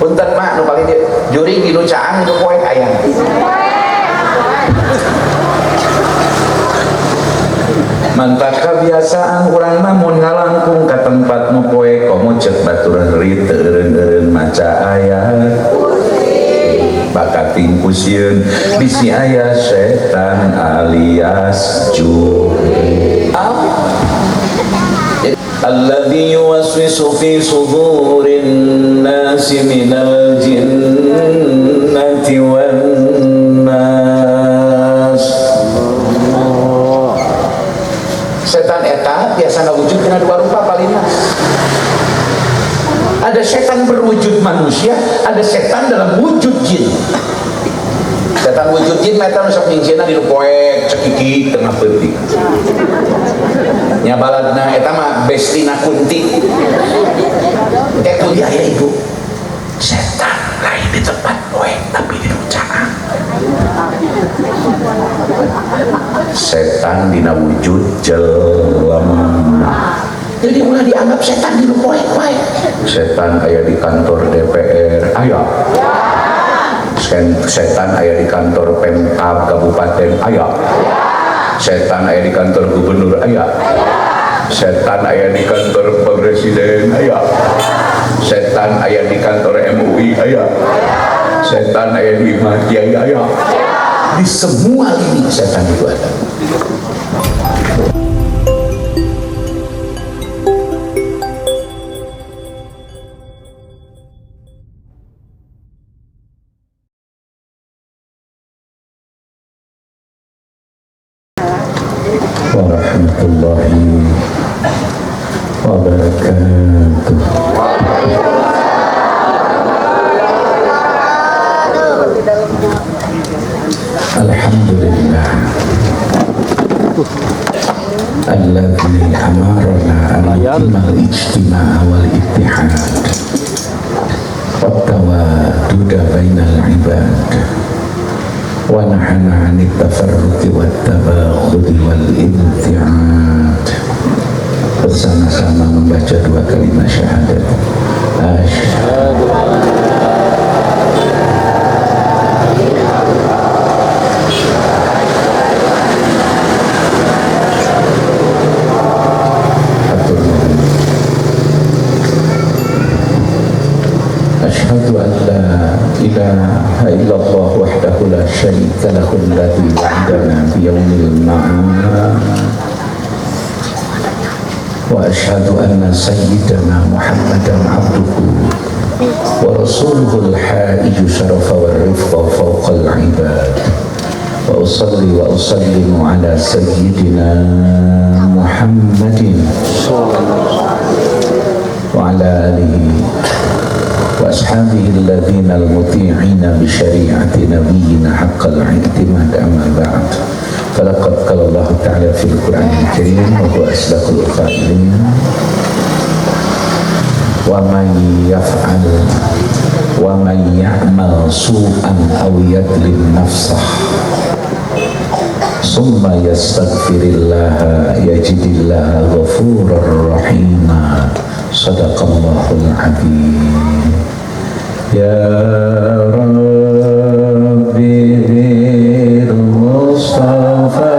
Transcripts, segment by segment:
punten mak nu paling juri di nu caang nu poek aya mantap kebiasaan urang mah mun ngalangkung ka tempat nu poek komo ceuk baturan rit eureun-eureun maca ayat bakat tingkusieun bisi aya setan alias juri alladzi yuwaswisu fi sudurin nasi minal jinnati wan nas. Setan eta biasa ngawujud dina dua rupa palingna. Ada setan berwujud manusia, ada setan dalam wujud jin. Setan wujud jin eta nu sok ninjina di poek cekiki tengah peuting. Nya baladna eta mah bestina Kunti. Kuliah ya ibu. Setan lain di tempat poek tapi di caang. Setan dina wujud jelema. Jadi mulai dianggap setan di poek wae. Setan aya di kantor DPR, aya. Setan aya di kantor Pemkab kabupaten, aya. Setan aya di kantor gubernur, aya. Setan aya di kantor presiden, aya. Setan aya di kantor MUI, aya. Setan aya di Kiai, aya. Di semua lini setan itu ada. Warahmatullahi wabarakatuh. Alhamdulillah alladzi amarna an yutimmal ijtima'a wal ittihad wat tawadduda bainal ibad wa nahana 'anit tafarruqi wat tabaghudi wal inti'ad. Bersama-sama membaca dua kalimat syahadat. Asyhadu an Asyhadu an la ilaha illallah wahdahu la syarika lahu alladzi wa'adana bi yaumil ma'ad wa asyhadu anna sayyidana Muhammadan abduhu wa rasuluhu al-haiju syarafa wa rifqa fawqa al-ibad wa usalli wa usallimu ala sayyidina Muhammadin wa ala alihi wa ashabihi alladhina al-muti'ina bi syari'ati nabiyyina haqqal i'timad amma ba'd. Falaqad qala Allah ta'ala fil Qur'anil Karim wa huwa asdaqul qailin wa man yaf'al wa man ya'mal su'an aw yadlim nafsah summa yastaghfirillaha yajidillaha ghafurar rahima. Sadaqallahul azim. Ya Rabbi bil Mustafa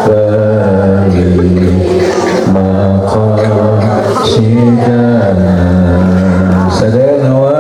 bari maqasidana sadana wa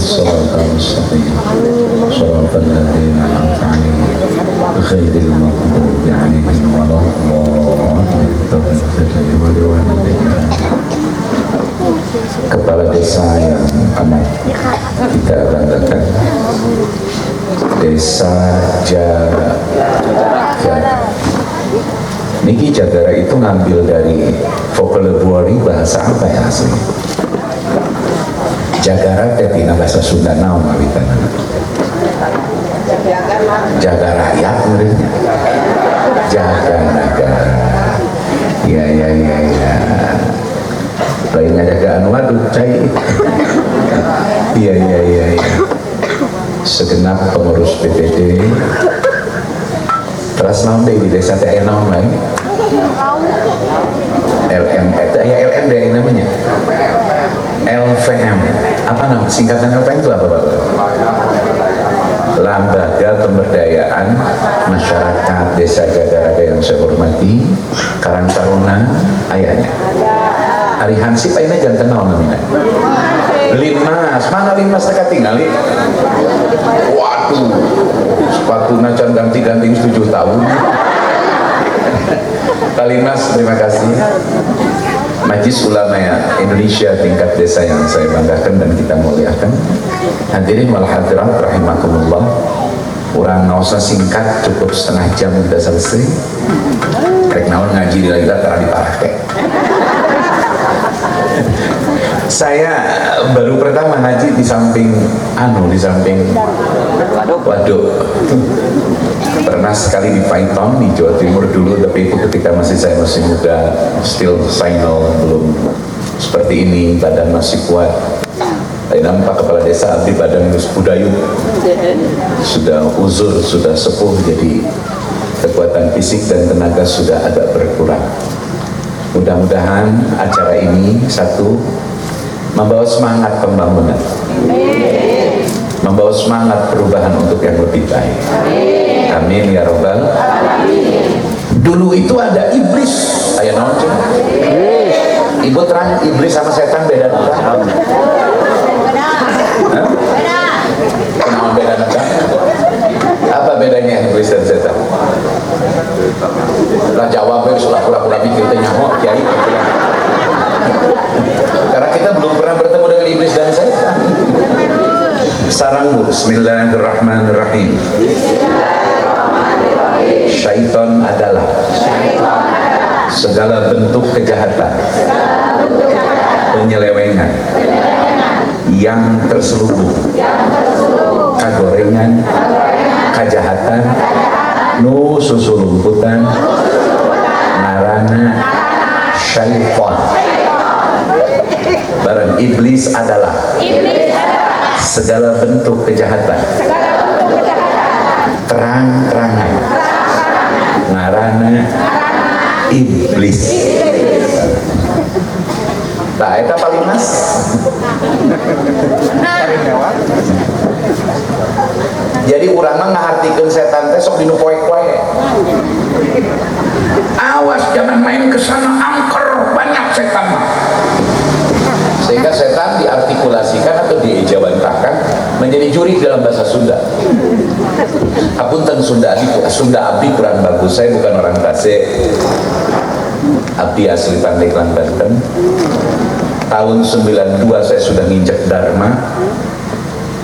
الصراط المستقيم صراط الذين أنعمت عليهم غير المغضوب عليهم ولا الضالين. Kepala desa yang amat kita banggakan, Desa Jagara. Niki Jagara itu ngambil dari vocabulary bahasa apa ya asli? Jagara tetina bahasa Sunda naon mawitana? Jaga rakyat muridnya. Jaga negara. Ya. Lainnya jagaan waduk cai. Iya. Segenap pengurus PPD. Terus naon deh di desa teh aya naon lain? LM itu ya LM deh namanya. LVM. Apa nama singkatan LVM itu apa Bapak? Lembaga Pemberdayaan Masyarakat Desa Jagaraga yang saya hormati, Karang Taruna ayahnya. Ari Hansip ayeuna janten naon namanya? Limas, mana Limas teh tinggali? Waduh, sepatuna can ganti-ganti 7 tahun. Kalimas, terima kasih. Majelis Ulama Indonesia tingkat desa yang saya banggakan dan kita muliakan. Hadirin wal hadirat rahimakumullah. Urang naosna singkat cukup setengah jam kita selesai. Rek naon ngaji di lagi tara diparake. Saya baru pertama ngaji di samping waduk. Pernah sekali di Paiton di Jawa Timur dulu, tapi itu ketika saya masih muda, still final, belum seperti ini, badan masih kuat. Tapi nampak kepala desa abdi badan budayun sudah uzur, sudah sepuh, jadi kekuatan fisik dan tenaga sudah agak berkurang. Mudah-mudahan acara ini satu membawa semangat pembangunan, membawa semangat perubahan untuk yang lebih baik. Amin ya robbal alamin. Dulu itu ada iblis, aya naon cing? Ibu terang iblis sama setan beda apa? Kenapa beda apa? Apa bedanya iblis dan setan? Lah jawabnya sudah pura-pura pikir tanya kiai. Karena kita belum pernah bertemu dengan iblis dan setan. Sarangmu, bismillahirrahmanirrahim. Syaitan adalah segala bentuk kejahatan, penyelewengan yang terselubung, kagorengan, kejahatan, nu susulumputan, narana syaitan. Barang iblis adalah segala bentuk kejahatan, terang-terangan, ngarana iblis. Nah, itu paling mas. Jadi urang mah ngahartikeun setan teh sok dinu poek-poek. Awas jangan main ke sana, angker banyak setan mah. Sehingga setan diartikulasikan atau diejawantahkan menjadi juri dalam bahasa Sunda. Apunten Sunda abdi kurang bagus, saya bukan orang Tasik, abdi asli Pandeglang Banten. Tahun 92 saya sudah nginjak Dharma.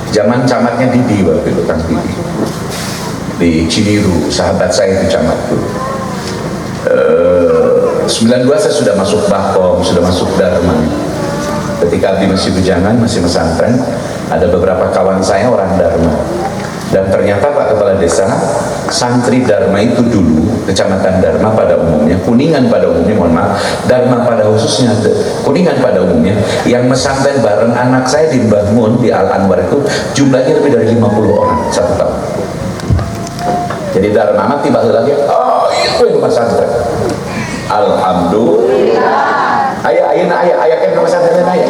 Zaman camatnya Didi waktu itu, Kang Didi di Ciniru, sahabat saya itu camat dulu. 92 saya sudah masuk Bakom, sudah masuk Dharma. Ketika abdi masih bujangan, masih pesantren, ada beberapa kawan saya orang Dharma. Dan ternyata Pak Kepala Desa, santri Dharma itu dulu, Kecamatan Dharma pada umumnya, Kuningan pada umumnya, mohon maaf, Dharma pada khususnya, Kuningan pada umumnya, yang mesantren bareng anak saya di Mbah Mun, di Al Anwar itu, jumlahnya lebih dari 50 orang satu tahun. Jadi Dharma tiba lagi, oh itu yang mesantren. Alhamdulillah. Ayah kan mesantren ayah.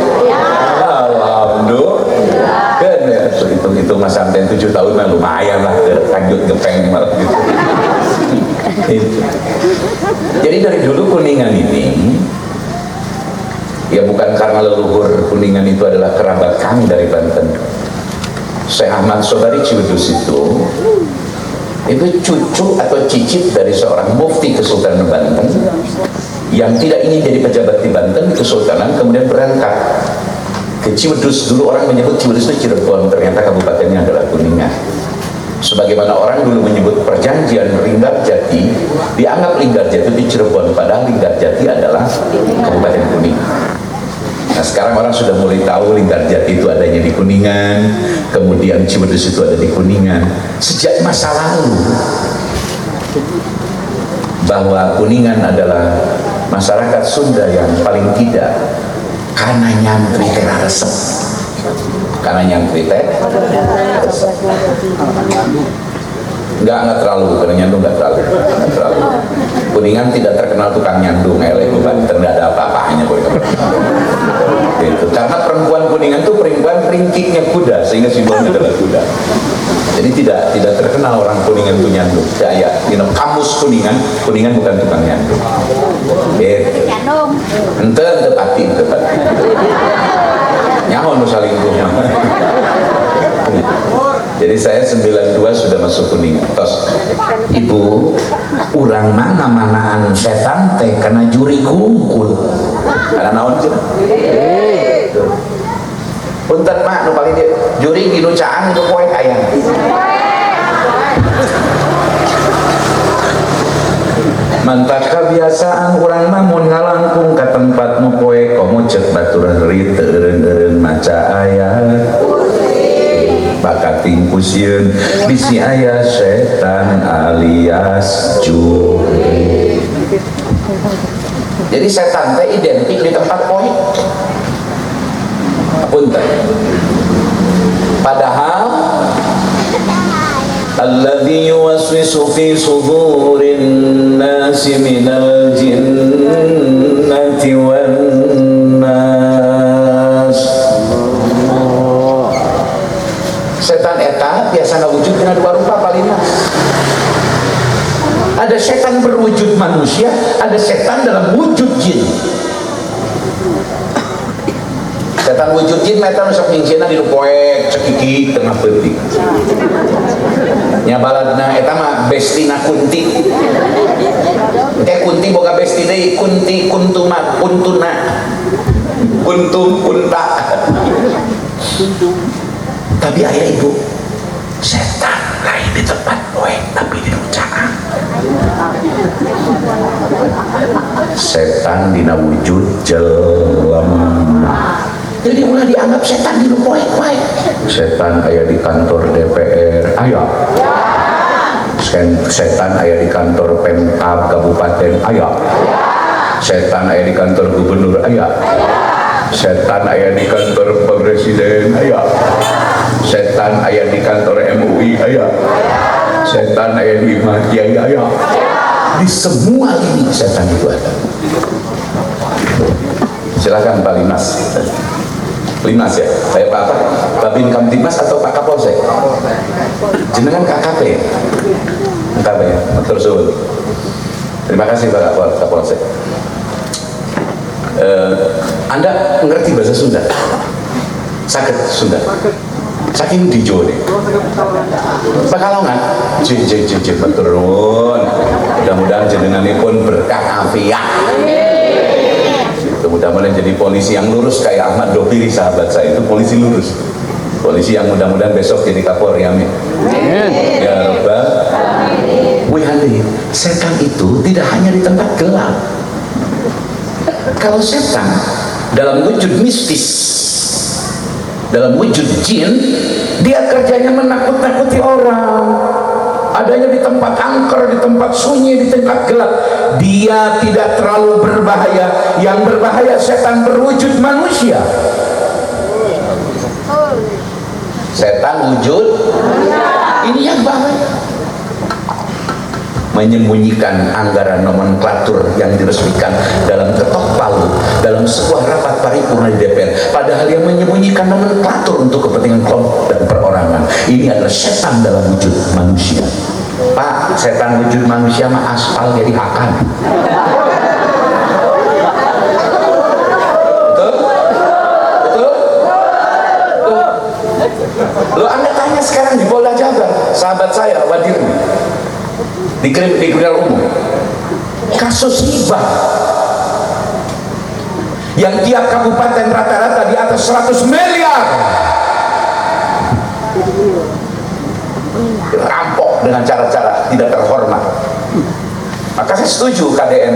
Alhamdulillah. Kan ya, hitung pesantren 7 tahun mah lumayan lah, lanjut gepeng malah gitu. Jadi dari dulu Kuningan ini, ya bukan karena leluhur Kuningan itu adalah kerabat kami dari Banten, Syekh Ahmad Sobari Ciwidus itu cucu atau cicit dari seorang mufti Kesultanan Banten yang tidak ingin jadi pejabat di Banten Kesultanan, kemudian berangkat ke Ciwidus. Dulu orang menyebut Ciwidus itu Cirebon, ternyata kabupatennya adalah Kuningan. Sebagaimana orang dulu menyebut perjanjian Linggarjati, dianggap Linggarjati itu Cirebon, padahal Linggarjati adalah Kabupaten Kuningan. Nah sekarang orang sudah mulai tahu Linggarjati itu adanya di Kuningan, kemudian Ciwidus itu ada di Kuningan. Sejak masa lalu bahwa Kuningan adalah masyarakat Sunda yang paling tidak karena nyantri resep, karena nyantri resep. Enggak terlalu, karena nyandung enggak terlalu. Kuningan tidak terkenal tukang nyandung, itu Banten tidak ada apa-apanya. Gitu. Karena perempuan Kuningan itu perempuan ringkiknya kuda, sehingga simbolnya adalah kuda. Jadi tidak terkenal orang Kuningan itu nyandung. Ya, kamus Kuningan bukan tukang nyandung. Gitu. Ente pati. Nyaho saling rumah. Jadi saya 92 sudah masuk Kuningan. Tos, ibu, urang mana-manaan setan teh karena juri kungkul. Karena naon sih? Punten mak, nu paling dia juri ginu caang itu poek ayam. Mantap kebiasaan urang namun ngalangkung ke tempat nu poek komo cek baturan rit eureun maca ayat. Bakat tingkusieun bisi aya setan alias juri. Jadi setan teh identik di tempat poin. Punten. Padahal alladzi yuwaswisu fi sudurin nasi minal jinnati wan nas. Setan eta biasa ngawujud dina dua rupa palina. Ada setan berwujud manusia, ada setan dalam wujud jin. Setan wujud jin meta nu sok nyingcina di poek cekiki tengah peuting. Nya baladna eta mah bestina Kunti. Kunti boga besti deui Kunti kuntuna kuntuna. Kuntum kunta. Tapi ayah ibu, setan lain di tempat poek tapi di ucapan. Setan dina wujud jelema. Jadi mulai dianggap setan di poek-poek. Setan ayah di kantor DPR, ayah. Setan ayah di kantor Pemkab Kabupaten, ayah. Setan ayah di kantor Gubernur, ayah. Setan ayah di kantor Presiden, ayah. Setan ayah di kantor MUI, ayah. Setan ayah di Kiai, ayah. Di semua ini setan itu ada. Silakan Pak Limas ya, saya Pak apa? Babin Kamtibmas atau Pak Kapolsek? Jenengan KKP ya? Entah ya, terus terima kasih Pak Kapolsek. Anda mengerti bahasa Sunda? Sakit Sunda? Saking dijo deh. Pekalongan, beturun. Mudah-mudahan jenenganipun berkah afiat. Mudah-mudahan jadi polisi yang lurus kayak Ahmad Dopiri sahabat saya itu polisi lurus. Polisi yang mudah-mudahan besok jadi Kapolri, amin. Ya Rabbal Alamin. Setan itu tidak hanya di tempat gelap. Kalau setan dalam wujud mistis, dalam wujud jin, dia kerjanya menakut-nakuti orang. Adanya di tempat angker, di tempat sunyi, di tempat gelap. Dia tidak terlalu berbahaya. Yang berbahaya setan berwujud manusia. Setan wujud, ini yang bahaya. Menyembunyikan anggaran nomenklatur yang diresmikan dalam ketok palu dalam sebuah rapat paripurna di DPR, padahal yang menyembunyikan nomenklatur untuk kepentingan kelompok dan perorangan. Ini adalah setan dalam wujud manusia. Pak, setan wujud manusia mah aspal jadi akan. Betul? Betul? Betul? Lo Anda tanya sekarang di Polda Jabar, sahabat saya Wadir di kriminal umum, kasus hibah yang tiap kabupaten rata-rata di atas 100 miliar rampok dengan cara-cara tidak terhormat. Maka saya setuju KDM.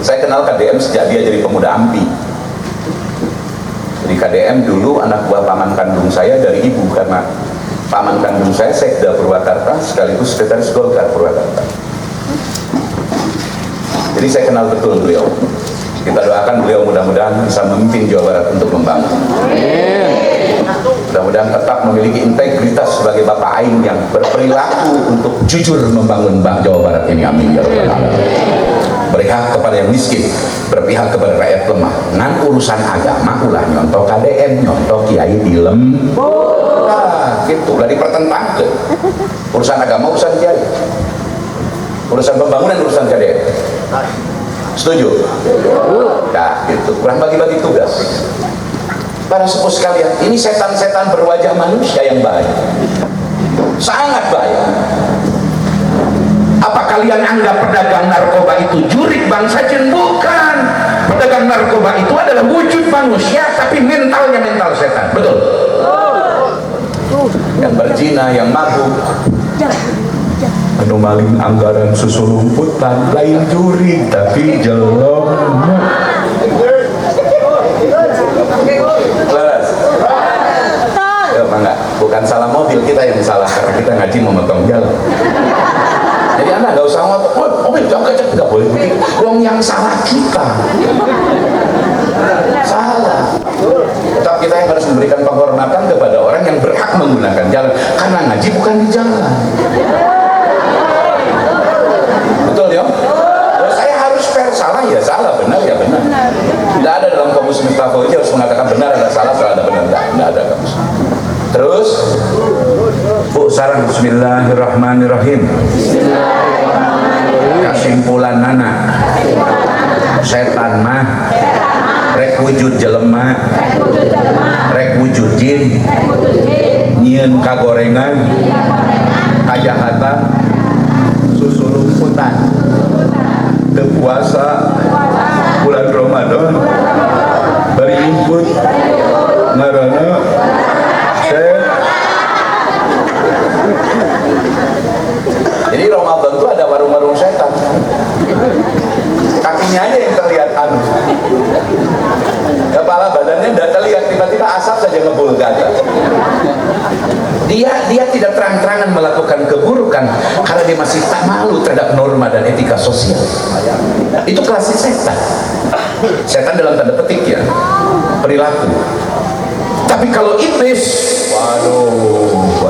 Saya kenal KDM sejak dia jadi pemuda AMPI. Jadi KDM dulu anak buah paman kandung saya dari ibu, karena paman kandung saya Sekda Purwakarta sekaligus sekretaris Golkar Purwakarta. Jadi saya kenal betul beliau. Kita doakan beliau mudah-mudahan bisa memimpin Jawa Barat untuk membangun. Mudah-mudahan tetap memiliki integritas sebagai Bapak Aing yang berperilaku untuk jujur membangun Jawa Barat ini. Amin ya rabbal alamin. Berpihak kepada yang miskin, berpihak kepada rakyat lemah. Ngan urusan agama ulah nyontoh KDM, nyontoh Kiai Dilem. Nah, gitu. Ulah dipertentangkan. Urusan agama urusan Kiai. Urusan pembangunan urusan KDM. Setuju? Nah, gitu. Kurang bagi-bagi tugas. Para sepuh sekalian, ini setan-setan berwajah manusia yang bahaya. Sangat bahaya. Apa kalian anggap pedagang narkoba itu jurik bangsa jin? Bukan. Pedagang narkoba itu adalah wujud manusia, tapi mentalnya mental setan. Betul? Yang berzina, yang mabuk, maling anggaran susu rumputan, lain juri tapi jelom. Ya, enggak, bukan salah mobil kita yang salah, karena kita ngaji memotong jalan. Jadi Anda nggak usah ngotot, oh, mobil jangan kecek, nggak boleh begitu. Wong yang salah kita, salah. Tetap kita yang harus memberikan penghormatan kepada orang yang berhak menggunakan jalan, karena ngaji bukan di jalan. Betul ya? Kalau saya harus fair, salah ya salah, benar ya benar. Tidak ada dalam kamus Miftahul harus mengatakan benar ada salah, kalau ada benar tidak ada kamus. Terus, Bu sarang Bismillahirrahmanirrahim. Kesimpulan nana, setan mah rek wujud jelema, rek wujud jin, nyieun kagorengan, kajahatan, susu rumputan, teu puasa bulan Ramadan, bari imput ngaranna jadi Ramadan itu ada warung-warung setan, kakinya aja yang terlihat anu, kepala badannya tidak terlihat, tiba-tiba asap saja ngebul ke atas. Dia tidak terang-terangan melakukan keburukan karena dia masih tak malu terhadap norma dan etika sosial. Itu klasik setan. Setan dalam tanda petik ya, perilaku. Tapi kalau iblis, waduh.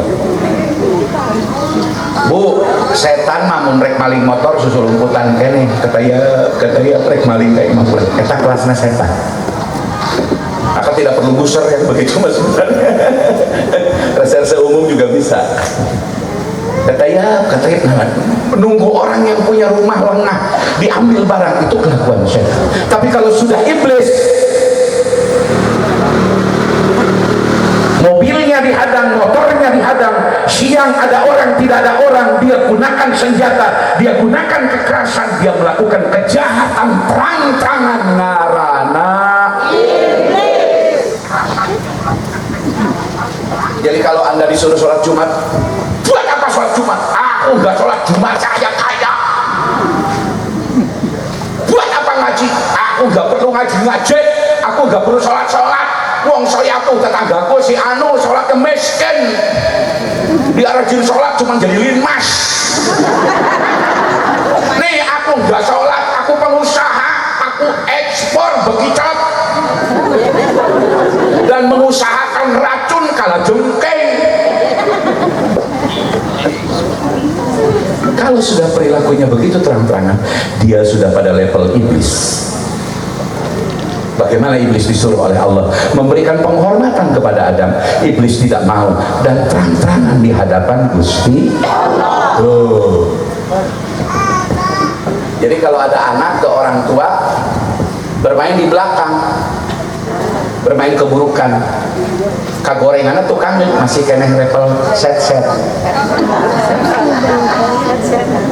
Bu, setan mamun rek maling motor susul rumputan kene, katanya rek maling kayak mampun. Eta kelasnya setan. Maka tidak perlu booster yang begitu mas sebenarnya. Reserse umum juga bisa. Katanya menunggu orang yang punya rumah lengah diambil barang, itu kelakuan setan. Tapi kalau sudah iblis, mobilnya dihadang, motornya dihadang, siang ada orang, tidak ada orang, dia gunakan senjata, dia gunakan kekerasan, dia melakukan kejahatan terang-terangan, ngarana iblis. Jadi kalau Anda disuruh sholat Jumat, buat apa sholat Jumat? Aku nggak sholat Jumat, saya kaya. Buat apa ngaji? Aku nggak perlu ngaji, aku nggak perlu sholat. Wong saya tuh tetanggaku si anu sholatnya miskin, dia rajin sholat cuma jadi linmas. Nih aku nggak sholat, aku pengusaha, aku ekspor bekicot dan mengusahakan racun kala jengking. Kalau sudah perilakunya begitu terang-terangan, dia sudah pada level iblis. Bagaimana iblis disuruh oleh Allah memberikan penghormatan kepada Adam, iblis tidak mau dan terang-terangan di hadapan Gusti Allah. Tuh. Jadi kalau ada anak ke orang tua bermain di belakang, bermain keburukan, kagorengan tukang masih kena level set.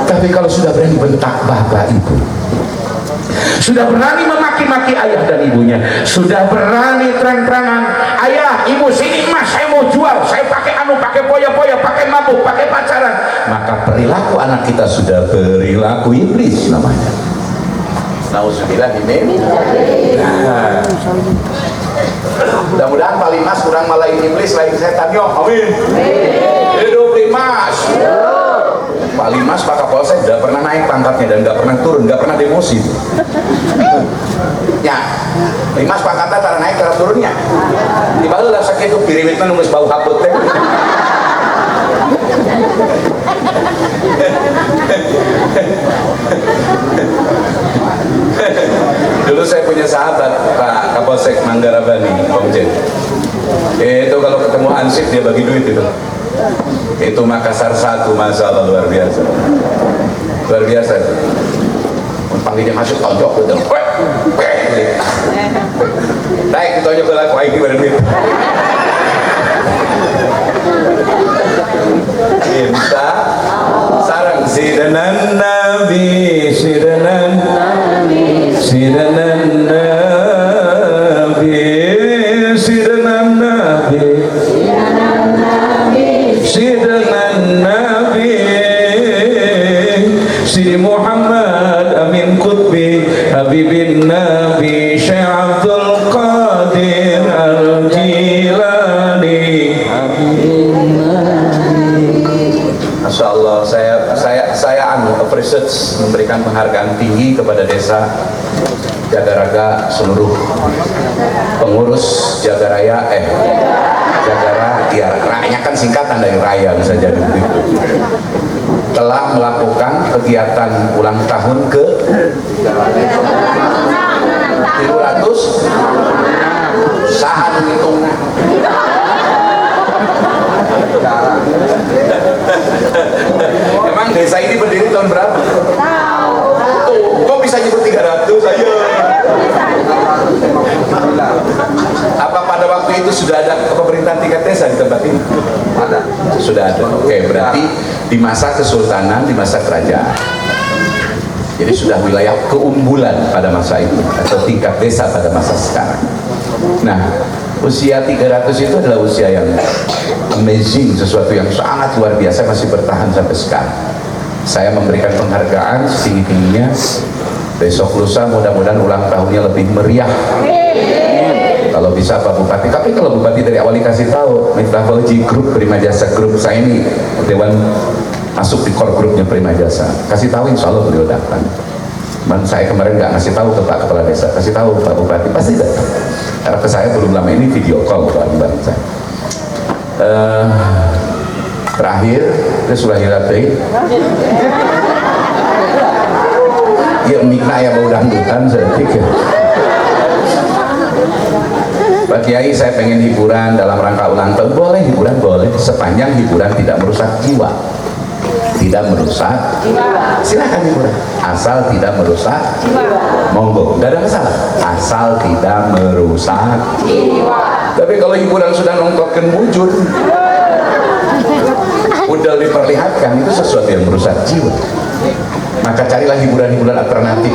Tapi kalau sudah berani bentak bapak ibu, sudah berani memaki-maki ayah dan ibunya, sudah berani terang-terangan, ayah ibu sini mas saya mau jual, saya pakai pakai poya-poya, pakai mabuk, pakai pacaran, maka perilaku anak kita sudah perilaku iblis namanya. Nauzubillah min. Nah, mudah-mudahan Pak Limas kurang malahin iblis lain setan yo. Amin. Hidup Limas. Pak Limas Pak Kapolsek tidak pernah naik pangkatnya dan nggak pernah turun, nggak pernah demosi. Ya, Limas pangkatnya cara naik cara turunnya. Tiba-tiba lah sakit itu pirimitnya nunggu bau haput teh. Dulu saya punya sahabat Pak Kapolsek Manggarabani, Komjen. Itu kalau ketemu Ansip dia bagi duit itu. Itu Makassar 1, masalah luar biasa. Luar biasa. Panggilnya masuk tonjok gitu. Naik tonjok ke laku ini pada duit. Minta sarang sidanan Nabi, sidanan Nabi, sidanan Nabi, sidanan Nabi, sidanan Nabi, Sidi Muhammad Amin Qutbi Habibin Nabi Syekh Abdul Qadir Al-Jilani. Masya Allah, saya appreciate memberikan penghargaan tinggi kepada desa Jagaraga, seluruh pengurus Jagaraya, Jagara, ya raya kan singkatan dari raya bisa jadi begitu, telah melakukan kegiatan ulang tahun ke 700 sahan hitungnya. Emang desa ini berdiri tahun berapa? Tuh, kok bisa nyebut 300 ayo? Apa pada waktu itu sudah ada pemerintahan tingkat desa di tempat ini? Ada. Sudah ada. Oke, berarti di masa kesultanan, di masa kerajaan. Jadi sudah wilayah keunggulan pada masa itu atau tingkat desa pada masa sekarang. Nah, usia 300 itu adalah usia yang amazing, sesuatu yang sangat luar biasa, masih bertahan sampai sekarang. Saya memberikan penghargaan setinggi-tingginya. Besok lusa mudah-mudahan ulang tahunnya lebih meriah. Kalau bisa Pak Bupati, tapi kalau Bupati dari awal dikasih tahu, Miftah Fauji grup Prima Jasa, grup saya ini Dewan masuk di core grupnya Prima Jasa, kasih tahu insya Allah beliau datang. Man, saya kemarin nggak ngasih tahu ke Pak Kepala Desa, kasih tahu Pak Bupati pasti datang. Karena ke saya belum lama ini video call Pak Bupati saya. Terakhir ke Sulawesi, ya mikna ya bau dangdutan saya pikir. Pak Kiai, saya pengen hiburan dalam rangka ulang tahun. Boleh hiburan, boleh, sepanjang hiburan tidak merusak jiwa. Tidak merusak jiwa. Silakan hiburan, asal tidak merusak jiwa. Monggo, nggak ada masalah. Asal tidak merusak jiwa. Tapi kalau hiburan sudah nongkrongkan wujud, udah diperlihatkan, itu sesuatu yang merusak jiwa. Maka carilah hiburan-hiburan alternatif.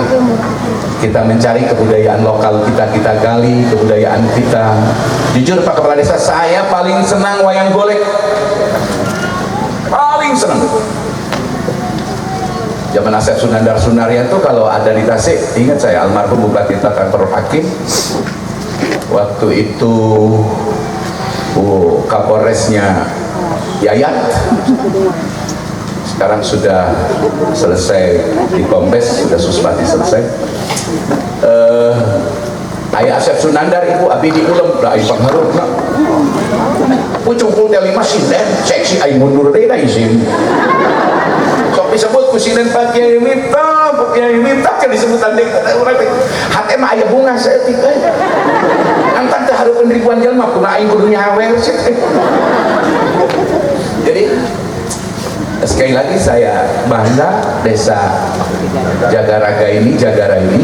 Kita mencari kebudayaan lokal kita, kita gali kebudayaan kita. Jujur Pak Kepala Desa, saya paling senang wayang golek. Paling senang. Zaman Asep Sunandar Sunaria itu kalau ada di Tasik, ingat saya almarhum Bupati Takantor Hakim. Waktu itu Kapolresnya Yayat. Sekarang sudah selesai di Kombes, sudah Suspati selesai. Ayah Asep Sunandar, Ibu Abi di Ulem, dah Ibu Harun, pucung pul telima sinden, seksi Ayi mundur deh dah izin. Sok disebut kusinen Pak Kiai Miftah, Pak Kiai Miftah kan disebutan deh orang teh. Hati mah aya bunga seetik. Antar teh hareupeun ribuan jelema kumaha aing kudu nyawer sih. Jadi sekali lagi saya bangga desa Jagaraga ini, Jagara ini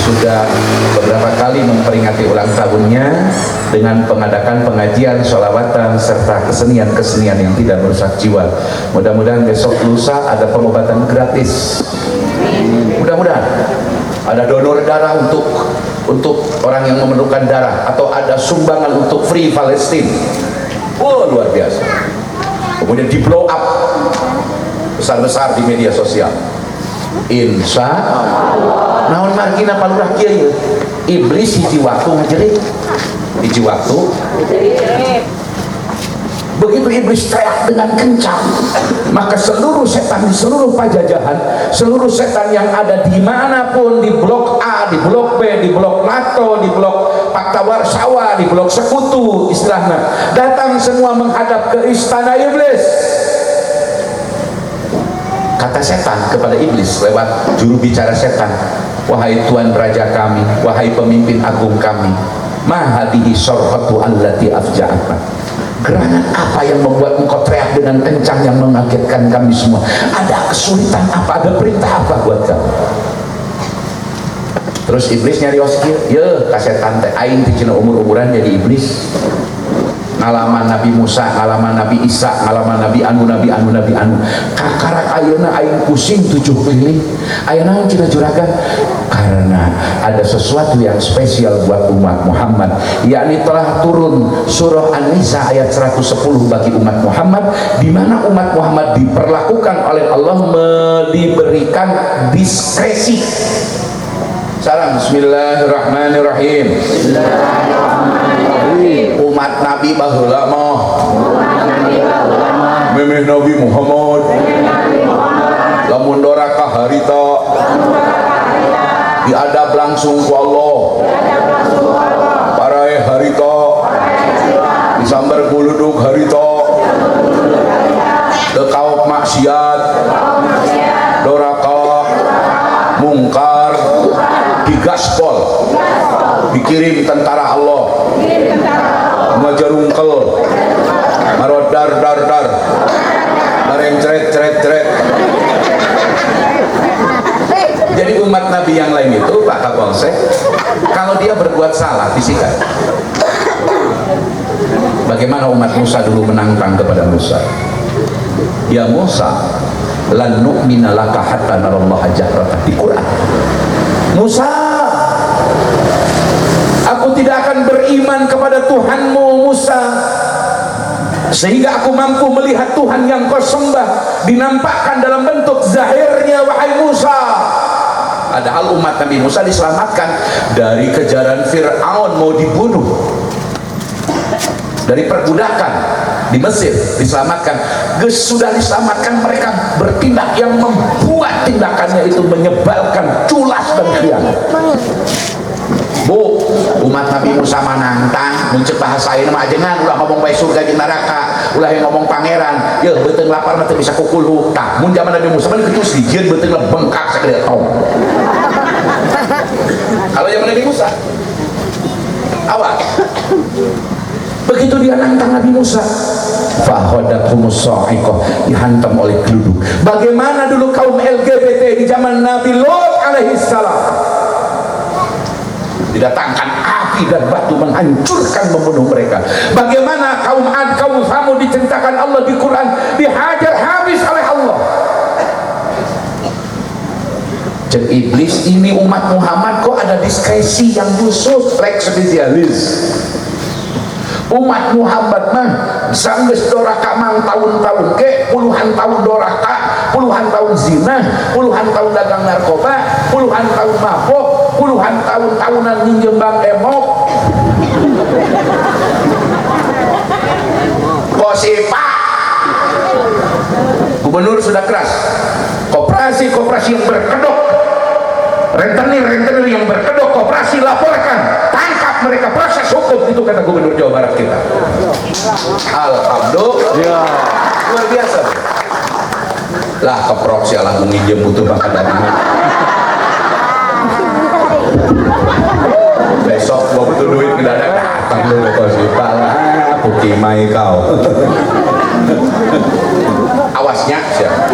sudah beberapa kali memperingati ulang tahunnya dengan mengadakan pengajian, sholawatan, serta kesenian-kesenian yang tidak merusak jiwa. Mudah-mudahan besok lusa ada pengobatan gratis. Mudah-mudahan ada donor darah untuk orang yang memerlukan darah, atau ada sumbangan untuk Free Palestine. Oh, luar biasa. Kemudian di blow up besar-besar di media sosial. Insya Allah. Naon margina palurah kieu iblis hiji waktu ngajerit. Hiji waktu begitu iblis teriak dengan kencang, maka seluruh setan di seluruh pajajahan, seluruh setan yang ada dimanapun, di blok A, di blok B, di blok NATO, di blok Fakta Warsawa, di blok Sekutu istilahnya, datang semua menghadap ke istana iblis. Kata setan kepada iblis lewat juru bicara setan, wahai Tuan Raja kami, wahai pemimpin agung kami, ma hadhihi syarhatu allati afja'atna. Gerangan apa yang membuat engkau teriak dengan kencang yang mengagetkan kami semua? Ada kesulitan apa? Ada perintah apa buat kamu? Terus iblis nyari oskil, ya kasetan teh aing teh cenah umur-umuran jadi iblis. Ngalaman Nabi Musa, ngalaman Nabi Isa, ngalaman Nabi anu kakarak ayeuna aing pusing 7 keliling. Aya naon cenah juragan? Karena ada sesuatu yang spesial buat umat Muhammad, yakni telah turun surah An-Nisa ayat 110 bagi umat Muhammad, di mana umat Muhammad diperlakukan oleh Allah diberikan diskresi. Salam bismillahirrahmanirrahim. Umat Nabi baheula mah memeh Nabi Muhammad lamun doraka harita diadab langsung ku Allah parae harita disambar kuluduk harita teu maksiat doraka mungkar digaspol dikirim tentara Allah ngajarungkel marodar dar marencret cret. Jadi umat Nabi yang lain itu Pak Kapolsek, kalau dia berbuat salah disikat. Bagaimana umat Musa dulu menantang kepada Musa, ya Musa lan nu'mina laka hatta narallaha jahratan, di Quran. Musa, aku tidak akan beriman kepada Tuhanmu Musa sehingga aku mampu melihat Tuhan yang kau sembah dinampakkan dalam bentuk zahirnya, wahai Musa. Padahal umat Nabi Musa diselamatkan dari kejaran Fir'aun, mau dibunuh, dari perbudakan di Mesir diselamatkan. Sudah diselamatkan, mereka bertindak yang membuat tindakannya itu menyebalkan, culas dan khianat. Bu, umat Nabi Musa menantang muncul bahasa ini mah ajengan ulah ngomong bae surga jeung neraka, ulah yang ngomong pangeran, ya beuteung lapar mah teu bisa kukulu. Tah mun zaman Nabi Musa mah kitu dijieun beuteung le bengkak sagede tong. Kalau zaman Nabi Musa awas. Begitu dia nantang Nabi Musa, fahodatumus sa'iqah, dihantam oleh geluduk. Bagaimana dulu kaum LGBT di zaman Nabi Lot alaihissalam? Didatangkan api dan batu menghancurkan, membunuh mereka. Bagaimana kaum Ad, kaum Samud diceritakan Allah di Quran dihajar habis oleh Allah. Jadi iblis ini umat Muhammad kok ada diskresi yang khusus, like spesialis. Umat Muhammad mah sanggeus doraka mang tahun-tahun ke puluhan tahun doraka, puluhan tahun zina, puluhan tahun dagang narkoba, puluhan tahun mabok, puluhan tahun-tahunan minjem bank emok. Kosipa gubernur sudah keras, koperasi yang berkedok, rentenir yang berkedok koperasi laporkan, tangkap mereka, proses hukum, itu kata gubernur Jawa Barat kita. Alhamdulillah, luar biasa. Lah keprok sialah menginjem butuh bakat dari besok gua butuh duit mendadak datang lu Kosipa lah, bukti mai kau. Awasnya siapa?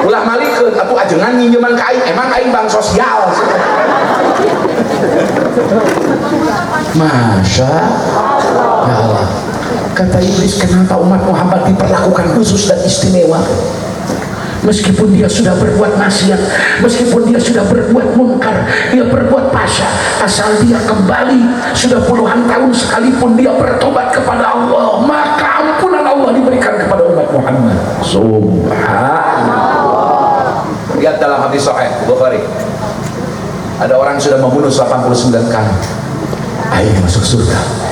Ulah malikeun atuh ajengan nginjeman ka aing, emang aing bank sosial. Masya Allah. Kata iblis, kenapa umat Muhammad diperlakukan khusus dan istimewa? Meskipun dia sudah berbuat maksiat, meskipun dia sudah berbuat munkar, dia berbuat pasha, asal dia kembali sudah puluhan tahun sekalipun dia bertobat kepada Allah, maka ampunan Allah diberikan kepada umat Muhammad. Subhanallah. Lihat dalam hadis Sahih Bukhari, ada orang sudah membunuh 89 kali, akhirnya masuk surga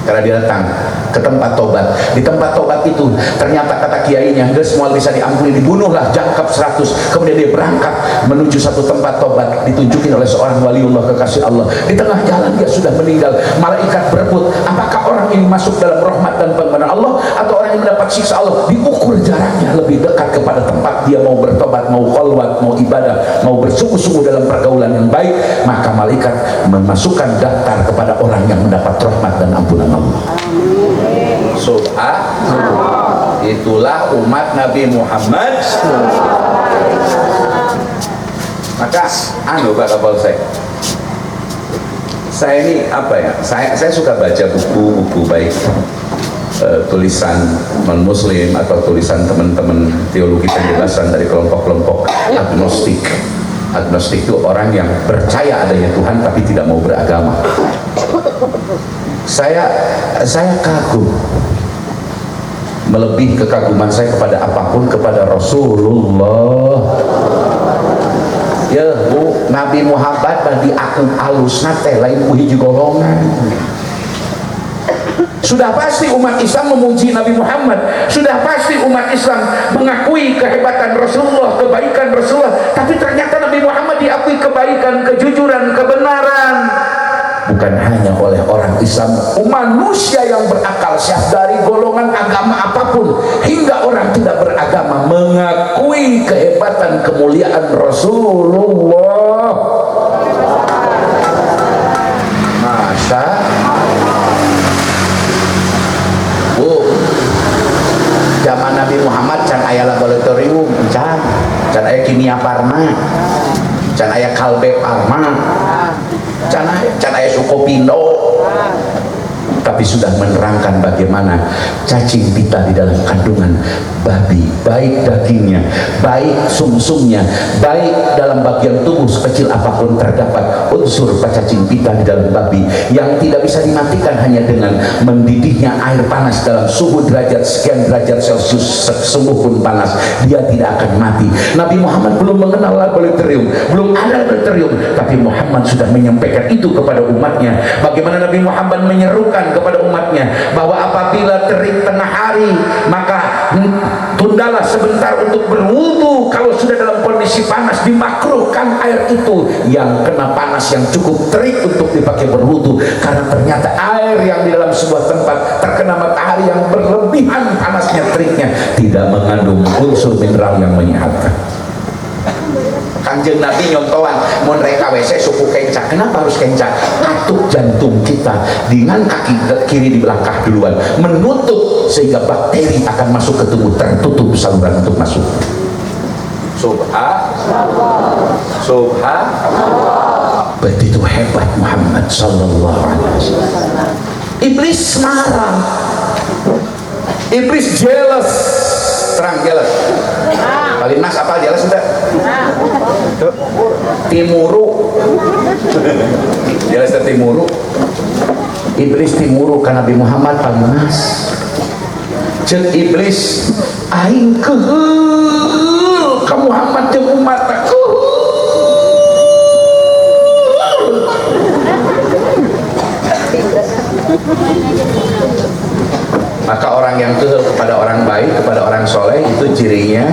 karena dia datang ke tempat tobat. Di tempat tobat itu ternyata kata kiainya, dia semua bisa diampuni, dibunuhlah jangkap 100. Kemudian dia berangkat menuju satu tempat tobat, ditunjukin oleh seorang waliullah kekasih Allah. Di tengah jalan dia sudah meninggal. Malaikat berebut, apakah orang ini masuk dalam rahmat dan pengampunan Allah atau orang yang mendapat siksa Allah. Diukur jaraknya lebih dekat kepada tempat dia mau bertobat, mau khalwat, mau ibadah, mau bersungguh-sungguh dalam pergaulan yang baik, maka malaikat memasukkan daftar kepada orang yang mendapat rahmat dan ampunan Allah. Subhanallah. Itulah umat Nabi Muhammad. Maka Pak Kapol, saya ini apa ya, saya suka baca buku-buku baik tulisan non-muslim atau tulisan teman-teman teologi penjelasan dari kelompok-kelompok agnostik. Agnostik itu orang yang percaya adanya Tuhan tapi tidak mau beragama. Saya kagum, melebihi kekaguman saya kepada apapun, kepada Rasulullah. Ya Bu, Nabi Muhammad bagi aku alus nate lain hiji golongan. Sudah pasti umat Islam memuji Nabi Muhammad, sudah pasti umat Islam mengakui kehebatan Rasulullah, kebaikan Rasulullah, tapi ternyata Nabi Muhammad diakui kebaikan, kejujuran, kebenaran bukan hanya oleh orang Islam, manusia yang berakal sehat dari golongan agama apapun hingga orang tidak beragama mengakui kehebatan kemuliaan Rasulullah. Masa Bu, zaman Nabi Muhammad can aya laboratorium, can aya kimia farma, can aya kalbe farma, can aya sukopindo, tapi sudah menerangkan bagaimana cacing pita di dalam kandungan babi, baik dagingnya, baik sumsumnya, baik dalam bagian tubuh sekecil apapun terdapat unsur cacing pita di dalam babi yang tidak bisa dimatikan hanya dengan mendidihnya air panas dalam suhu derajat sekian derajat Celcius, sungguh pun panas, dia tidak akan mati. Nabi Muhammad belum mengenal laboratorium, belum ada laboratorium, tapi Muhammad sudah menyampaikan itu kepada umatnya. Bagaimana Nabi Muhammad menyerukan kepada umatnya bahwa apabila terik tengah hari maka tundalah sebentar untuk berwudu. Kalau sudah dalam kondisi panas dimakruhkan air itu yang kena panas yang cukup terik untuk dipakai berwudu, karena ternyata air yang di dalam sebuah tempat terkena matahari yang berlebihan panasnya teriknya tidak mengandung unsur mineral yang menyehatkan. Kanjeng Nabi nyontohan mun reka WC suku kencak. Kenapa harus kencak? Katup jantung kita dengan kaki kiri di belakang duluan menutup sehingga bakteri akan masuk ke tubuh, tertutup saluran untuk masuk. Subhanallah. Begitu hebat Muhammad sallallahu alaihi wasallam. Iblis marah, iblis jealous, terang jealous. Kali mas apa jealous sudah? Timuru, jelas timuru. Iblis timuru karena Nabi Muhammad panas. Cek iblis, aing keheul ka Muhammad jeung umat keheul. Maka orang yang keheul kepada orang baik, kepada orang soleh itu cirinya.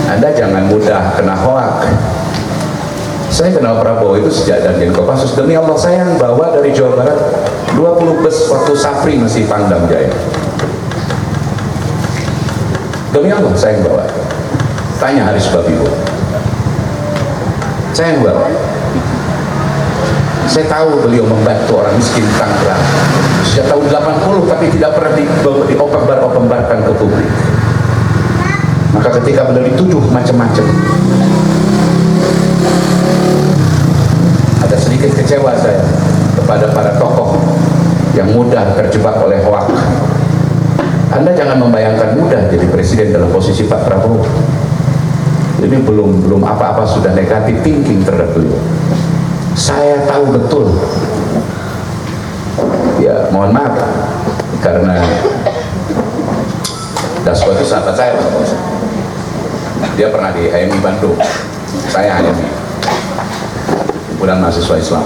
Anda jangan mudah kena hoak. Saya kenal Prabowo itu sejak Danjen Kopassus. Demi Allah saya yang bawa dari Jawa Barat 20 bus waktu Sapri masih Pangdam Jaya. Demi Allah saya yang bawa. Tanya Haris Babibu. Saya yang bawa. Saya tahu beliau membantu orang miskin Tangerang sejak tahun 80, tapi tidak pernah dioper-operkan ke publik. Maka ketika beliau dituduh macam-macam, ada sedikit kecewa saya kepada para tokoh yang mudah terjebak oleh hoak. Anda jangan membayangkan mudah jadi presiden dalam posisi Pak Prabowo. Ini belum apa-apa sudah negatif thinking terhadap beliau. Saya tahu betul. Ya mohon maaf karena Dasko itu sahabat saya, dia pernah di HMI Bandung, saya HMI, bukan mahasiswa Islam.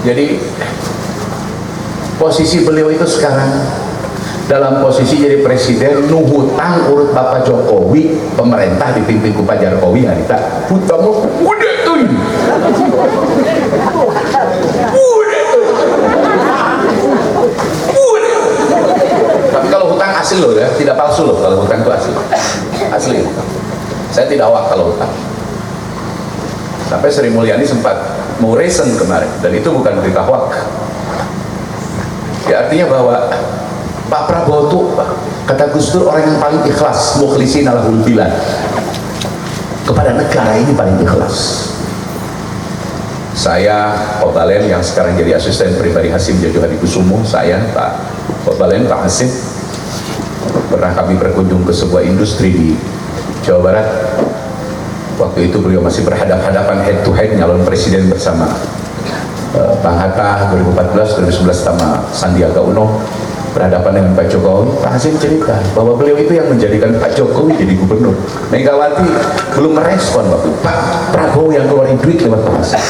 Jadi posisi beliau itu sekarang dalam posisi jadi presiden, nuhutang urut Bapak Jokowi, pemerintah dipimpin ku Pak Jokowi harita hutangmu udah tuh, tapi kalau hutang asli loh ya, tidak palsu loh. Kalau hutang itu asli. Saya tidak hoak kalau hutang. Sampai Sri Mulyani sempat mau resen kemarin, dan itu bukan berita hoak. Ya artinya bahwa Pak Prabowo itu kata Gus Dur orang yang paling ikhlas, mukhlisin lahul bilad, kepada negara ini paling ikhlas. Saya Pak Balen yang sekarang jadi asisten pribadi Hasim Jojo Hadikusumo, saya Pak Balen, Pak Hasim, pernah kami berkunjung ke sebuah industri di Jawa Barat. Waktu itu beliau masih berhadapan head to head nyalon presiden bersama Bang Hatta 2014, 2011 sama Sandiaga Uno, berhadapan dengan Pak Jokowi. Pak Hasim cerita bahwa beliau itu yang menjadikan Pak Jokowi jadi gubernur. Megawati belum merespon waktu Pak Prabowo yang keluarin duit lewat Pak Hasim.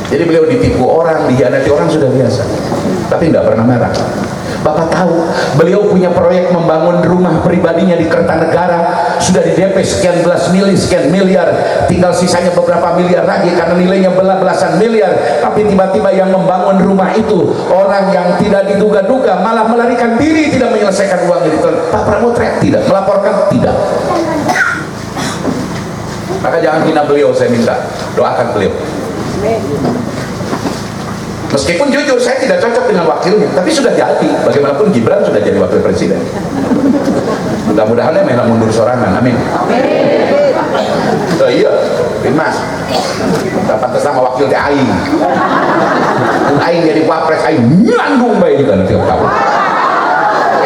Jadi beliau ditipu orang, dihianati orang sudah biasa, tapi tidak pernah marah. Bapak tahu beliau punya proyek membangun rumah pribadinya di Kertanegara, sudah di DP sekian miliar, tinggal sisanya beberapa miliar lagi karena nilainya belasan miliar. Tapi tiba-tiba yang membangun rumah itu orang yang tidak diduga-duga, malah melarikan diri, tidak menyelesaikan uang itu. Pak Prabowo teriak tidak, melaporkan tidak. Maka jangan hina beliau, saya minta doakan beliau. Meskipun jujur saya tidak cocok dengan wakilnya, tapi sudah jadi. Bagaimanapun Gibran sudah jadi wakil presiden. Mudah-mudahan dia memang mundur sorangan. Amin. Oh iya, Mas. Dapat sama wakil teh aing. Aing jadi wapres, aing nyandung bae juga nanti kamu.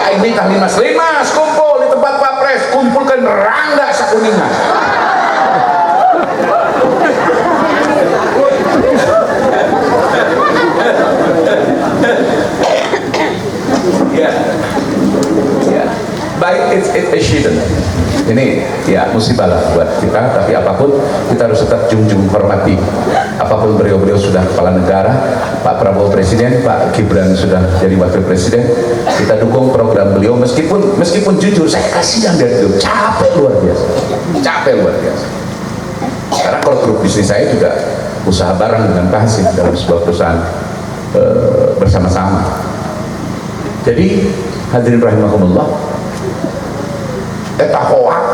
Aing minta Mas kumpul di tempat wapres, kumpulkan rangga sakuningan. Baik, it's a shouldn't. Ini ya musibah lah buat kita, tapi apapun kita harus tetap junjung hormati. Apapun beliau sudah kepala negara, Pak Prabowo presiden, Pak Gibran sudah jadi wakil presiden, kita dukung program beliau. Meskipun jujur saya kasihan dari beliau, capek luar biasa. Karena core group bisnis saya juga usaha bareng dengan Pak Hasim dalam sebuah perusahaan bersama-sama. Jadi hadirin rahimakumullah, eta hoak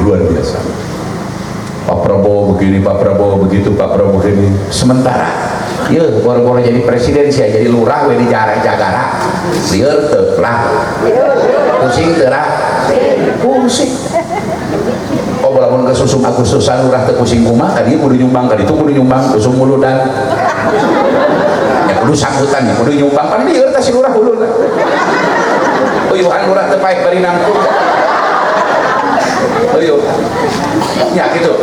luar biasa. Pak Prabowo begini, Pak Prabowo begitu, Pak Prabowo begini. Sementara ya baru jadi presiden sih jadi lurah we di Jagara lieur teu lah pusing teu lah pusing. Oh lamun kesusum Agustusan lurah teu pusing kumaha ka dieu kudu nyumbang, ka ditu kudu nyumbang usum muludan ya kudu sambutan ya kudu nyumbang pan lieur teh si lurah ulun uyuhan lurah teu paeh bari nangtung uyuh ya gitu.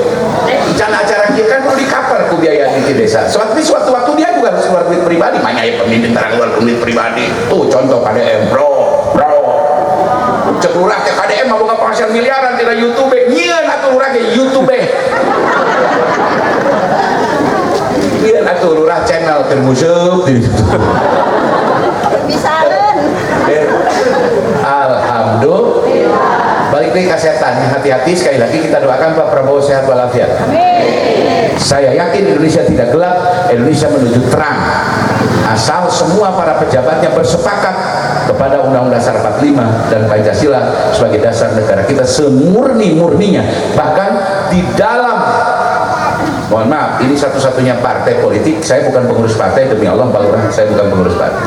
Rencana acara kita kan perlu di-cover ku biaya di desa. Suatu waktu dia juga harus keluar duit pribadi. Makanya pemimpin terang keluar duit pribadi. Tuh contoh KDM, bro. Cek lurah ke KDM mau buka penghasilan miliaran tidak YouTube. Nyieun atuh lurah ke YouTube. Nyieun atuh lurah channel termuseup di YouTube. Bisaeun. Alhamdulillah. Balik lagi ke setan, hati-hati. Sekali lagi kita doakan Pak Prabowo sehat walafiat. Amin. Saya yakin Indonesia tidak gelap, Indonesia menuju terang. Asal semua para pejabatnya bersepakat kepada Undang-Undang Dasar 45 dan Pancasila sebagai dasar negara kita semurni-murninya. Bahkan di dalam, mohon maaf, ini satu-satunya partai politik. Saya bukan pengurus partai, demi Allah Pak Lurah, saya bukan pengurus partai.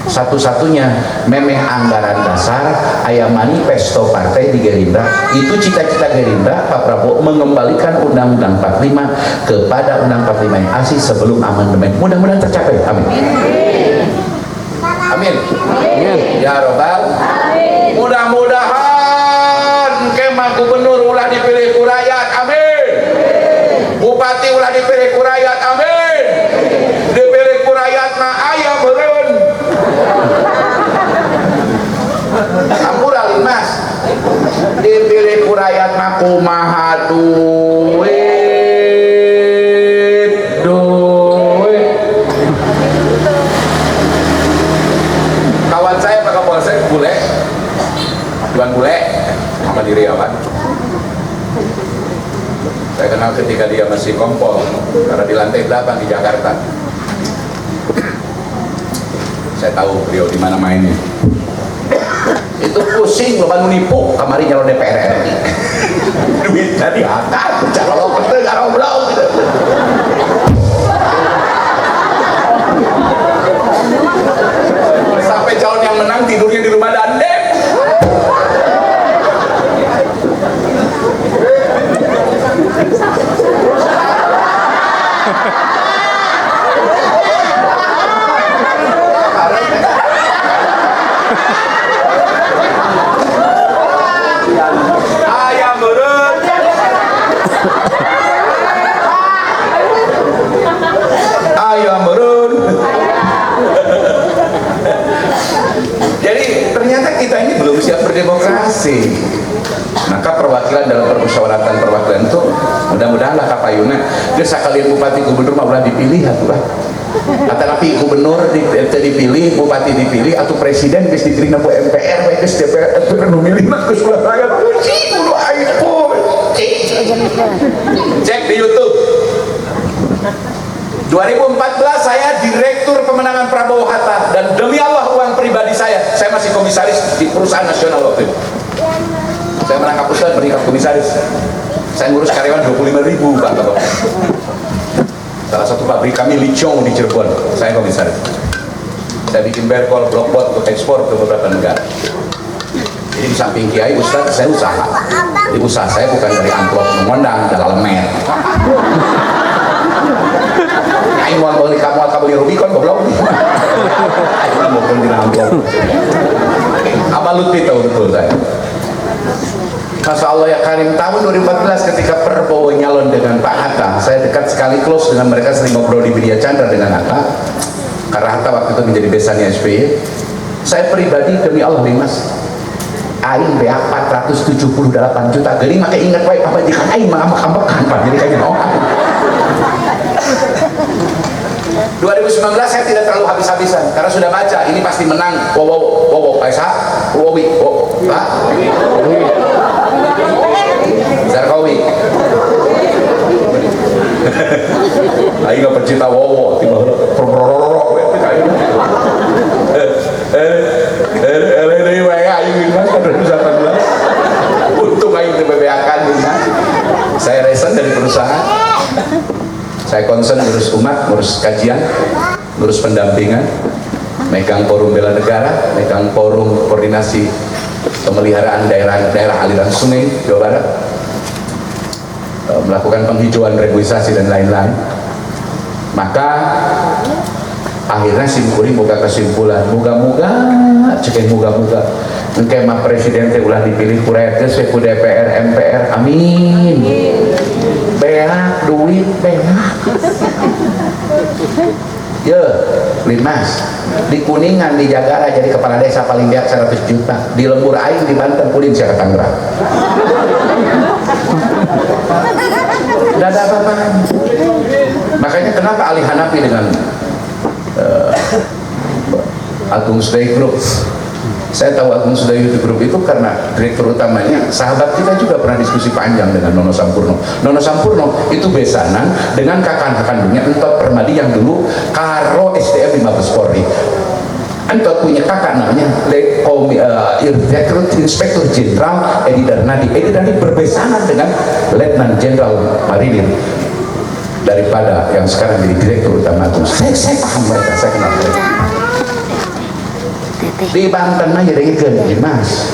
satu-satunya memeh anggaran dasar aya manifesto partai di Gerindra. Itu cita-cita Gerindra Pak Prabowo mengembalikan Undang-Undang 45 kepada Undang-Undang 45 yang asli sebelum amandemen. Mudah-mudahan tercapai, amin. Amin. Ya Robbal. Mudah-mudahan kemah gubernur ulah dipilih ku rakyat, amin. Bupati ulah dipilih ku rakyat, amin. Dipilih ku rakyat mah aya meureun. Ampura Mas. Dipilih ku rakyat mah kumaha duit. Kawan saya Pak Kapolsek bule. Tuan bule sama diri apa? Saya kenal ketika dia masih kompol karena di lantai 8 di Jakarta. Saya tahu beliau di mana mainnya. Itu pusing loba nu nipu kamari nyalon DPR RI. Duit tadi akar calon teu garoblok. Sampai calon yang menang tidurnya di rumah dandek. Ayam meureun. Ayam meureun. Jadi ternyata kita ini belum siap berdemokrasi. Maka perwakilan dalam permusyawaratan perwakilan itu mudah-mudahan lah kapayuna geus sakalian bupati gubernur mah ulah dipilih atuh. Atanapi gubernur dipilih, bupati dipilih, atau presiden geus dipilih ku MPR, geus DPR nu milih mah geus ulah rakyat. Kudu aing pun. Cek di YouTube. 2014 saya direktur pemenangan Prabowo Hatta dan demi Allah uang pribadi saya masih komisaris di perusahaan nasional waktu itu. Saya merangkap ustad meningkat komisaris. Saya ngurus karyawan 25.000 Pak. Salah satu pabrik kami Licong di Cirebon, saya komisaris. Saya bikin berkol, blokbot untuk ekspor ke beberapa negara. Jadi di samping kiai ustad saya usaha. Jadi usaha saya bukan dari amplop mengondang, dalam lemer. Aing mau beli kamu atau beli Rubicon goblok. Aing mau beli amplop. Apa Lutfi tahu betul saya. Masya Allah ya Karim, tahun 2014 ketika Prabowo nyalon dengan Pak Hatta, saya dekat sekali close dengan mereka, sering ngobrol di Media Chandra dengan Hatta karena Hatta waktu itu menjadi besannya SBY. Saya pribadi demi Allah nih Mas, aing bea 478 juta geuning make ingat wae pamajikan aing mah ambek-ambekan Pak, jadi kayaknya 2019 saya tidak terlalu habis-habisan karena sudah baca ini pasti menang. Wow, Aisyah, Pak Zarqawi. Aing gak percita wow, tiba prorororok untung aing teu bebeakan. Saya resign dari perusahaan. Saya concern ngurus umat, ngurus kajian, ngurus pendampingan, megang forum bela negara, megang forum koordinasi pemeliharaan daerah aliran sungai Jawa Barat, melakukan penghijauan reboisasi dan lain-lain. Maka akhirnya simkuring buka kesimpulan, moga-moga engke mah presiden teh ulah dipilih ku rakyat geus ku DPR MPR, amin. Beak duit beak. Ya, Limas di Kuningan di Jagara jadi kepala desa paling biak 100 juta, di Lembur Aing di Banten kulin sia ka Tangerang. Tidak ada apa-apa. Makanya kenapa Ali Hanafi dengan Agung Sedayu Group, saya tahu Agung Sedayu Group itu karena direktur utamanya sahabat kita juga pernah diskusi panjang dengan Nono Sampurno. Nono Sampurno itu besanan dengan kakak kandungnya Entot Permadi yang dulu karo SDM di Mabes Polri. Entot punya kakak namanya Direktur Inspektur Jenderal Edi Darnadi. Edi Darnadi berbesanan dengan Letnan Jenderal Marinir daripada yang sekarang jadi direktur utama Agung. Saya paham mereka, saya kenal mereka. di Banten mah jadikan Mas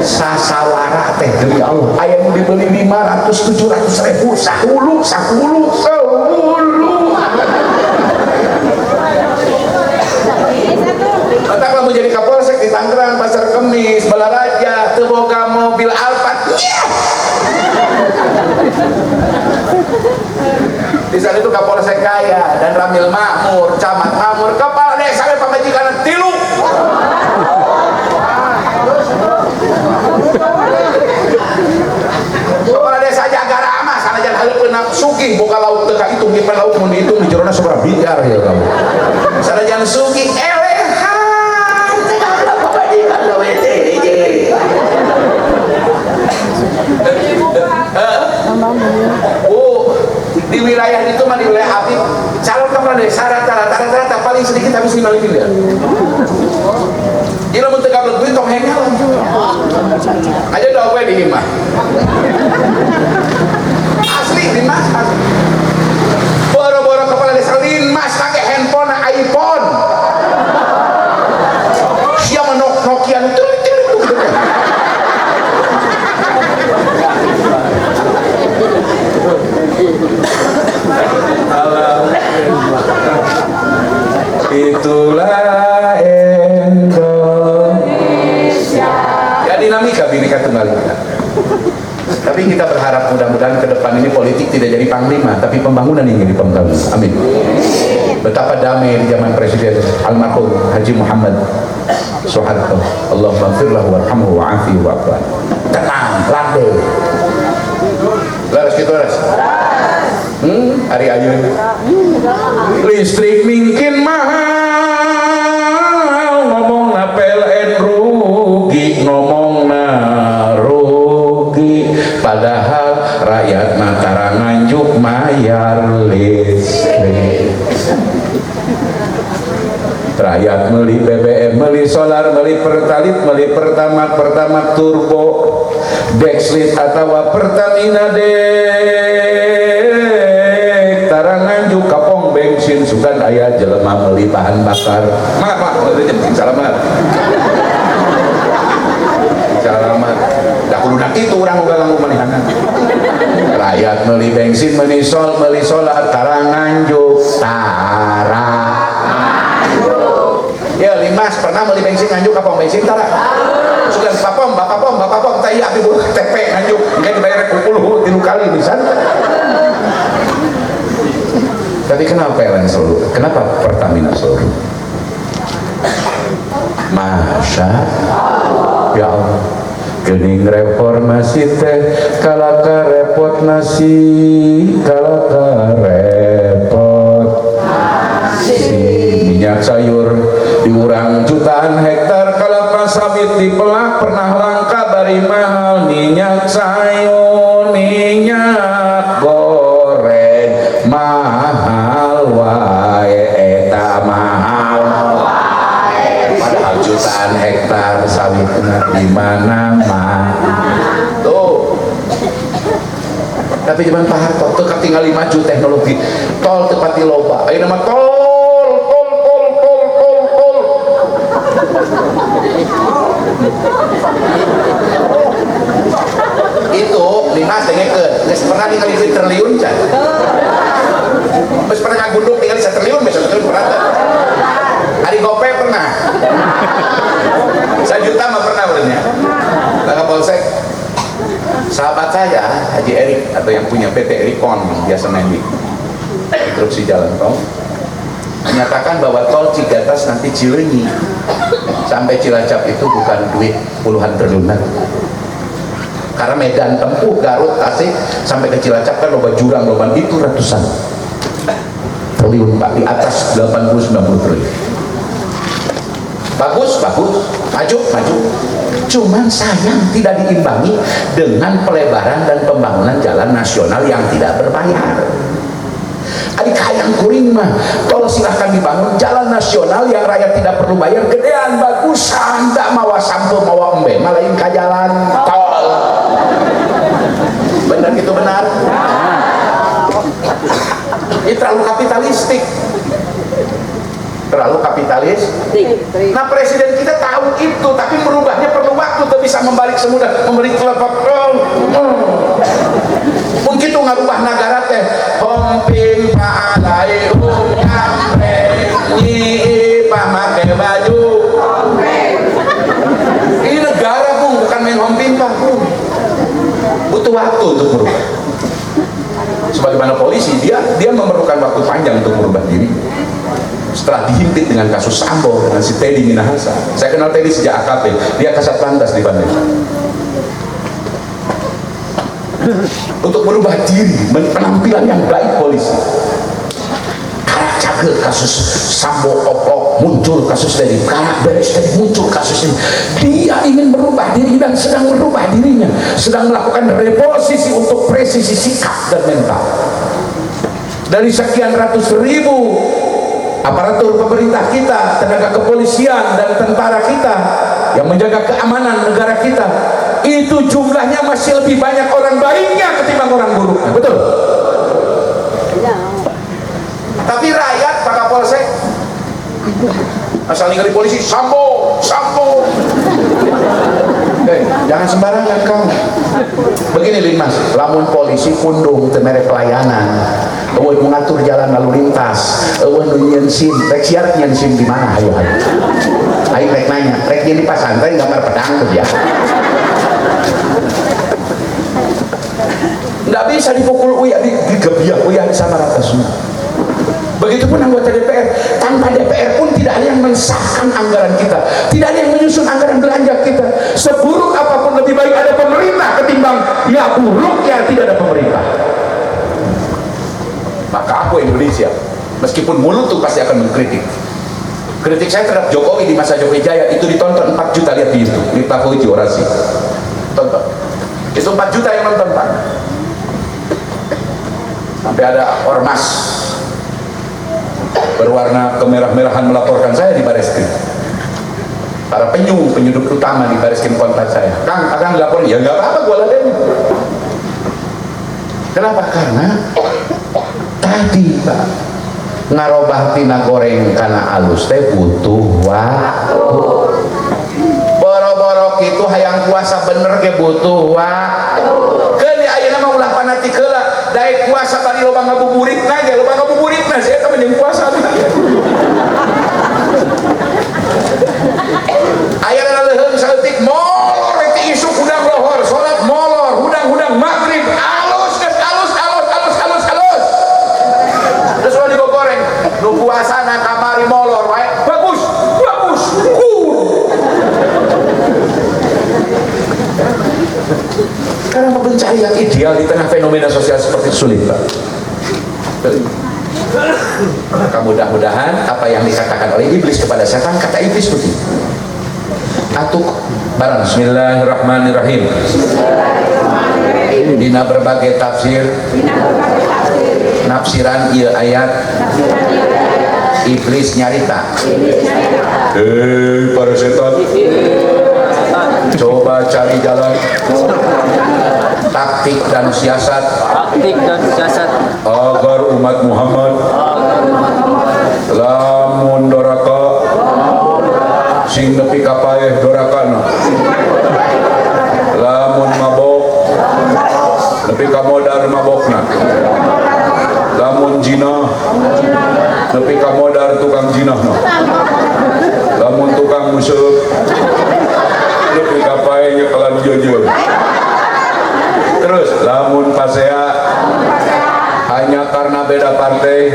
sasawara teh demi Allah aya nu dibeli 500-700 ribu sahulu otak mau jadi Kapolsek di Tangerang Pasar Kemis Balaraja teu boga mobil Alphard di sana itu Kapolsek kaya dan Ramil makmur, camat makmur, kepala desa we pamajikan 3. Kepala desa jaga ramah sanajan haleupeun sugih boga lauk teu kahitung di lauk mun dihitung di jerona sabaraha miliar ya kamu. Sanajan sugih elehan teu ada pamajikan we teh. Di wilayah itu mah di wilayah Habib calon kepala desa rata-rata paling sedikit habis 5 miliar. Jadi lamun teu gablek duit tong hengel aja doa gue di imah asli di mas asli boro-boro kepala desa linmas pakai handphone iPhone siapa Nokia itu itulah Indonesia ya dinamika Bhinneka Tunggal Ika. Tapi kita berharap mudah-mudahan ke depan ini politik tidak jadi panglima tapi pembangunan yang jadi panglima. Amin. Betapa damai di zaman Presiden almarhum Haji Muhammad Soeharto. Allahumma firlahu warhamhu wa'afihi wa'afwan. Tenang, landai. Laras gitu laras. Hari ayun listrik mungkin mahal ngomong na PLN rugi ngomong na rugi padahal rakyat Mataram Nganjuk mayar listrik rakyat beli BBM beli solar beli pertalit beli pertamax turbo Dexlit atau Pertamina tarangan juga kapong bensin sugan ayah jelema meuli bahan bakar mak salamat dah kudu nak itu orang udah nganggo manehana rakyat meuli bensin meuli solar tarangan ya Limas pernah meuli bensin Nganjuk kapong bensin tara sugan bapak pom tadi abi buruh TP Nganjuk enggak dibayar 20 3 kali bisa. Tapi kenapa PLN seluruh? Kenapa Pertamina seluruh? Masya ya Allah gening reformasi teh kalaka repot nasi kalaka repot nasi minyak sayur diurang jutaan hektar kelapa sawit dipelak pernah langka bari mahal minyak sayur minyak goreng mahal wae eta mahal wae padahal jutaan hektar sawitna di mana-mana tuh. Tapi zaman Pak Harto tuh ketinggal maju teknologi tol tepati loba ayo nama tol itu Limas dengekeun geus pernah ningali duit triliun can geus pernah ngagunduk ningali 1 triliun besok triliun pernah hari gope pernah 1 juta mah pernah urangnya Pak Kapolsek sahabat saya Haji Erik atau yang punya PT Erikon biasa main di instruksi jalan tol menyatakan bahwa tol Cigatas nanti Cileunyi sampai Cilacap itu bukan duit puluhan triliunan karena medan tempuh Garut Tasik sampai ke Cilacap kan loba jurang loba itu ratusan triliun Pak di atas 80-90 triliun bagus maju cuman sayang tidak diimbangi dengan pelebaran dan pembangunan jalan nasional yang tidak berbayar. Adik hayang kuring mah kalau silahkan dibangun jalan nasional yang rakyat tidak perlu bayar gedean bagus anda mawa sampul mawa embe malain ka jalan tol benar gitu benar ini terlalu kapitalistik kapitalis. Nah presiden kita tahu itu, tapi merubahnya perlu waktu, tak bisa membalik semudah memberi telepon. Mungkin tuh ngarubah negara teh hompin paalai nyampe nyi pamake baju. Ini negara Bung, bukan main hompin Pak Bung. Butuh waktu untuk merubah. Sebagaimana polisi, dia memerlukan waktu panjang untuk merubah diri. Setelah dihimpit dengan kasus Sambo, dengan si Teddy Minahasa. Saya kenal Teddy sejak AKP, dia kasat lantas di Bandung. Untuk merubah diri, penampilan yang baik polisi. Karak cager kasus Sambo Opok, muncul kasus Teddy, karak beres Teddy, muncul kasus ini. Dia ingin merubah diri dan sedang merubah dirinya, sedang melakukan reposisi untuk presisi sikap dan mental. Dari sekian ratus ribu aparatur pemerintah kita, tenaga kepolisian dan tentara kita yang menjaga keamanan negara kita, itu jumlahnya masih lebih banyak orang baiknya ketimbang orang buruknya, betul? Tapi rakyat Pak Kapolsek asal ningali polisi Sambo. Jangan sembarangan kamu. Begini Limas, lamun polisi kundung teu mere pelayanan, eueuh mengatur jalan lalu lintas, eueuh nu nyieun SIM, rek siar nyieun SIM di mana hayu. Aing rek nanya, rek jadi pasantren gambar pedang tuh ya. Nggak bisa dipukul uya, digebiak uya di sama rata semua. Begitupun anggota DPR, tanpa DPR pun tidak ada yang mensahkan anggaran kita, tidak ada yang menyusun anggaran belanja kita. Seburuk apapun lebih baik ada pemerintah ketimbang ya buruknya tidak ada pemerintah. Maka aku Indonesia, meskipun mulut tuh pasti akan mengkritik. Kritik saya terhadap Jokowi di masa Jokowi Jaya itu ditonton 4 juta lihat di YouTube, di Takoji Orasi. Tonton. Itu 4 juta yang nonton Pak. Sampai ada ormas berwarna kemerah-merahan melaporkan saya di Bareskrim. Para penyudup utama di Bareskrim kontak saya, Kang, akan dilaporin. Ya nggak apa-apa, gua ladenin. Kenapa? Karena tadi Pak, ngarobah tina goreng karena alus teh butuh waktu. Boro-boro itu hayang puasa bener ke butuh waktu. Keuli ayeuna mah ulah panati keula, daek puasa tadi loba ngabuburitna ge, loba ngabuburitna saya teh jeung puasa. Ayeuna leuheung saeutik molor ti isuk hudang lohor, salat molor, hudang-hudang magrib, alus. Terus ulah digoreng, nu puasana kamari molor wae. Bagus. Karena mencari yang ideal di tengah fenomena sosial seperti sulit Pak. Maka mudah-mudahan apa yang dikatakan oleh iblis kepada setan, kata iblis begitu. Atuk barang Bismillahirrahmanirrahim. Dina berbagai tafsir, nafsiran ieu ayat, iblis nyarita. Para setan, coba cari jalan, taktik dan siasat agar umat Muhammad lamun doraka sing nepi ka paeh dorakana, lamun mabok nepi ka modar mabokna, lamun zina nepi ka modar tukang zinahna, lamun tukang museup nepi ka paeh nyekelan jejeun. Terus lamun pasea hanya karena beda partai,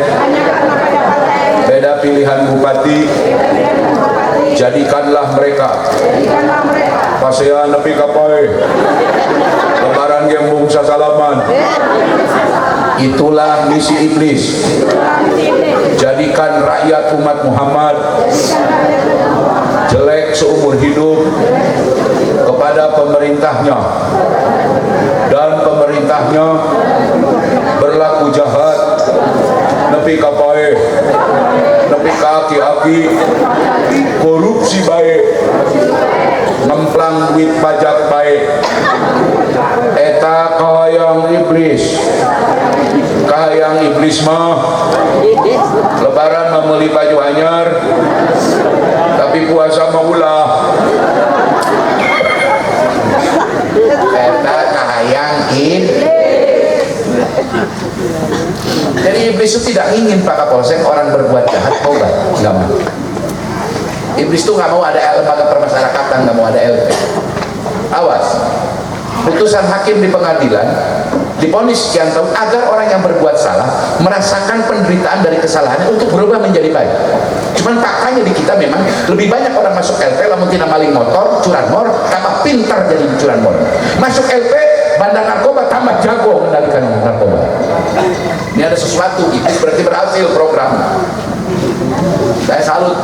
beda pilihan bupati, jadikanlah mereka pasea nepi ka paeh lebaran gembung sasalaman. Itulah misi iblis, jadikan rakyat umat Muhammad jelek seumur hidup kepada pemerintahnya, dan pemerintahnya berlaku jahat nepi ka paeh, nepi ka aki-aki, korupsi bae, ngemplang duit pajak bae. Eta kahayang iblis, kahayang hayang iblis mah lebaran membeli baju anyar tapi puasa mah ulah eta kahayang jadi iblis itu tidak ingin Pak Kapolsek orang berbuat jahat tobat, nggak mau. Iblis itu nggak mau ada lembaga permasyarakatan, nggak mau ada LP. Awas, putusan hakim di pengadilan divonis sekian tahun agar orang yang berbuat salah merasakan penderitaan dari kesalahannya untuk berubah menjadi baik. Cuman faktanya di kita memang lebih banyak orang masuk LP lamun tina maling motor, curanmor, tambah pintar jadi curanmor. Masuk LP bandar narkoba tambah jago mengendalikan narkoba. Ini ada sesuatu, iblis berarti berhasil program. Saya salut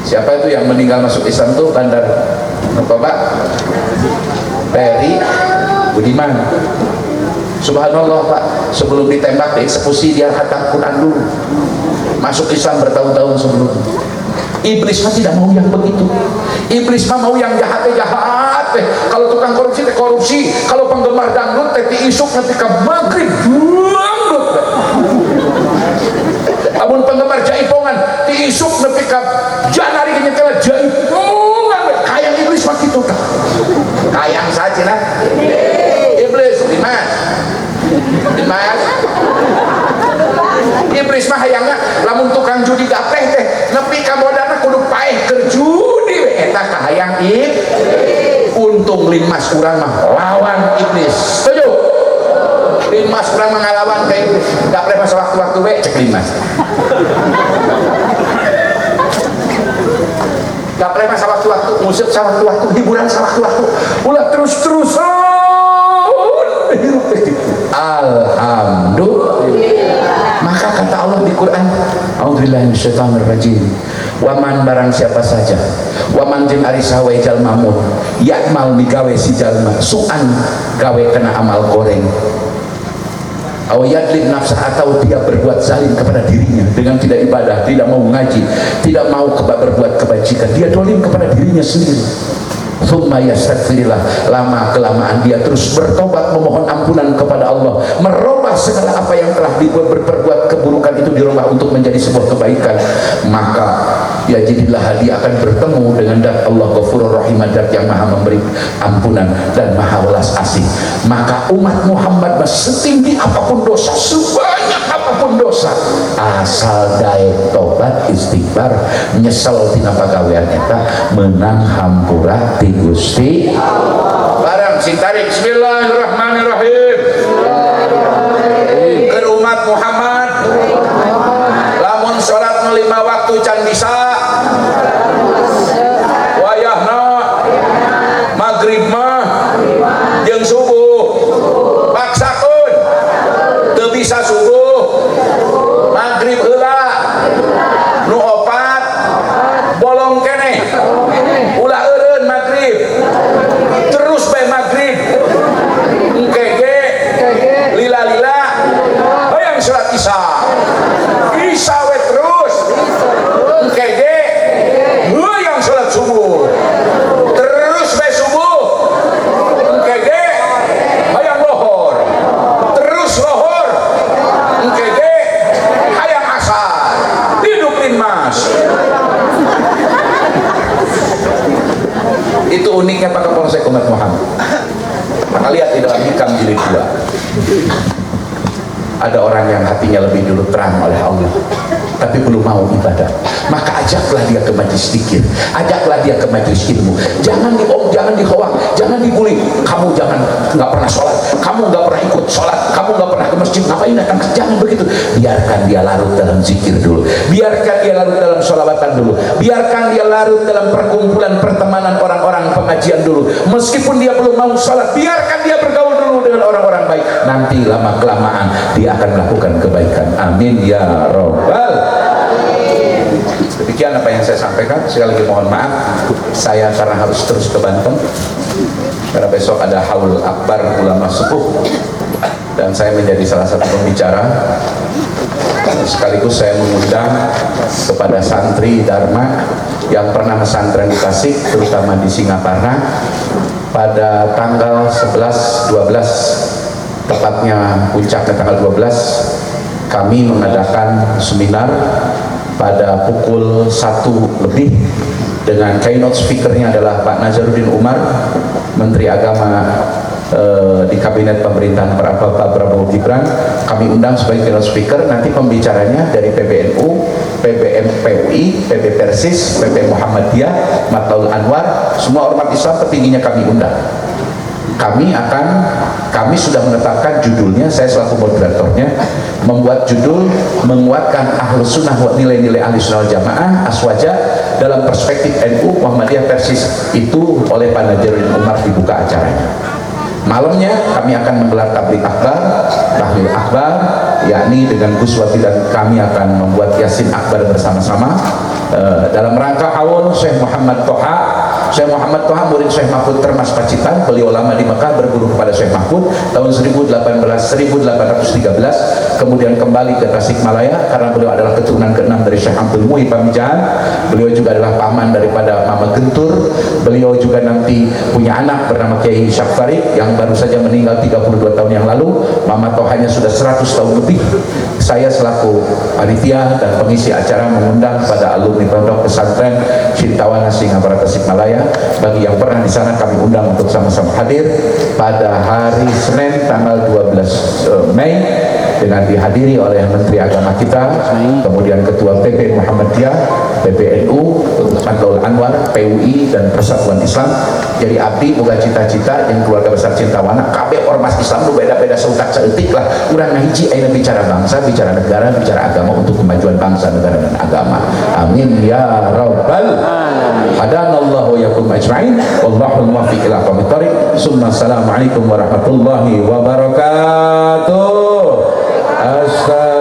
siapa itu yang meninggal masuk Islam tuh bandar narkoba Peri Budiman. Subhanallah Pak, sebelum ditembak dieksekusi dia khatam Quran dulu, masuk Islam bertahun-tahun sebelum. Iblis mah tidak mau yang begitu. Iblis mah mau yang jahat jahat. Kalau tukang korupsi teh korupsi, kalau penggemar dangdut teh diisuk nanti ke maghrib dangdut. Amun penggemar jaipongan diisuk nanti ke janari kenyekela jaipongan. Kayang iblis mah gitu kah? Kayang saja nah. Iblis Dimas. Iblis mah hayangna lamun tukang judi gapleh teh nepi ka modalna kudu paeh keur judi we eta kahayang untung limas urang mah lawan iblis. Setuju? Limas urang mah ngalawan ka iblis. Gapleh mah sewaktu-waktu we cek limas. Gapleh mah sewaktu-waktu, musik sewaktu-waktu, hiburan sewaktu-waktu. Ulah terus-terusan. Alhamdulillah. Maka kata Allah di Quran, a'udzubillahi minasyaitonirrajim. Waman barang siapa saja, waman jeung ari sawe jalma mun yakmal migawe si jalma suan gawe kena amal goreng. Aw yadlim nafsah, atau dia berbuat zalim kepada dirinya dengan tidak ibadah, tidak mau ngaji, tidak mau berbuat kebajikan, dia dolim kepada dirinya sendiri. Thumma yastaghfirillah, lama kelamaan dia terus bertobat memohon ampunan kepada Allah, merubah segala apa yang telah berbuat keburukan itu dirubah untuk menjadi sebuah kebaikan, maka ya jadilah dia akan bertemu dengan zat Allah Ghafurur Rahim, zat yang maha memberi ampunan dan maha welas asih. Maka umat Muhammad setinggi apapun dosa, sebanyak apapun dosa, asal dae tobat istighfar nyesel tina pagawean eta menang hampura ti Gusti Allah. Barang sing tarik bismillahirrahmanirrahim. Ke umat Muhammad lamun salat 5 waktu can bisa wayahna maghrib mah jeung subuh paksakeun teu bisa subuh maghrib heula nu opat bolong keneh ulah eureun maghrib terus bae maghrib engke lila-lila hayang salat isya we terus engke hayang salat subuh terus bae subuh engke hayang lohor terus lohor engke hayang asar hidupin mas. Itu uniknya Pak Kapolsek umat Muhammad. Maka lihat di dalam Hikam jilid 2 ada orang yang hatinya lebih dulu terang oleh Allah tapi belum mau ibadah, maka ajaklah dia ke majlis zikir, ajaklah dia ke majlis ilmu. Jangan diom, jangan dihawak, jangan dibully. Kamu jangan nggak pernah sholat, kamu nggak pernah ikut sholat, kamu nggak pernah ke masjid, ngapain datang? Jangan begitu. Biarkan dia larut dalam zikir dulu, biarkan dia larut dalam sholawatan dulu, biarkan dia larut dalam perkumpulan pertemanan orang-orang pengajian dulu. Meskipun dia belum mau sholat, biarkan dia bergaul dulu dengan orang-orang baik. Nanti lama kelamaan dia akan melakukan kebaikan. Amin ya robbal. Demikian apa yang saya sampaikan. Sekali lagi mohon maaf saya karena harus terus ke Banten karena besok ada haul akbar ulama sepuh dan saya menjadi salah satu pembicara. Sekaligus saya mengundang kepada santri Dharma yang pernah pesantren di Tasik, terutama di Singaparna, pada tanggal 11, 12 tepatnya puncaknya tanggal 12, kami mengadakan seminar pada pukul 1 lebih dengan keynote speakernya adalah Pak Nazarudin Umar, Menteri Agama di Kabinet Pemerintahan Pak Prabowo Gibran. Kami undang sebagai keynote speaker. Nanti pembicaranya dari PBNU, PBM PUI, PB Persis, PP Muhammadiyah, Mataul Anwar, semua ormas Islam tertingginya kami undang. Kami sudah menetapkan judulnya, saya selaku moderatornya, membuat judul menguatkan Ahlus Sunnah wa nilai-nilai Ahlus Sunnah wal Jamaah Aswaja dalam perspektif NU Muhammadiyah Persis. Itu oleh Pak Nazarudin Umar dibuka acaranya. Malamnya kami akan menggelar tabligh akbar, tahlil akbar, yakni dengan Gus Wati, dan kami akan membuat Yasin akbar bersama-sama dalam rangka awal Syekh Muhammad Toha. Syekh Muhammad Toha murid Syekh Mahfud Termas Pacitan, beliau lama di Mekah, berguru kepada Syekh Mahfud tahun 1813, kemudian kembali ke Tasikmalaya karena beliau adalah keturunan ke-6 dari Syekh Abdul Muhyi Pamijahan. Beliau juga adalah paman daripada Mama Gentur. Beliau juga nanti punya anak bernama Kiai Syafari yang baru saja meninggal 32 tahun yang lalu. Mama Tohanya sudah 100 tahun lebih. Saya selaku panitia dan pengisi acara mengundang pada alumni pondok pesantren Cintawana Singapura Tasikmalaya. Bagi yang pernah di sana kami undang untuk sama-sama hadir pada hari Senin tanggal 12 Mei dengan dihadiri oleh Menteri Agama kita, kemudian Ketua PP Muhammadiyah, PPNU, Mataul Anwar, PUI, dan Persatuan Islam. Jadi abdi boga cita-cita yang keluarga besar Cintawana, kabeh ormas Islam lu beda-beda seutak seutik lah. Urang ngahiji ayeuna bicara bangsa, bicara negara, bicara agama untuk kemajuan bangsa, negara, dan agama. Amin ya rabbal alamin. Hadanallahu yakum ajma'in. Wallahul muwaffiq ila aqwamit thoriq. Assalamualaikum warahmatullahi wabarakatuh. Astagfirullah.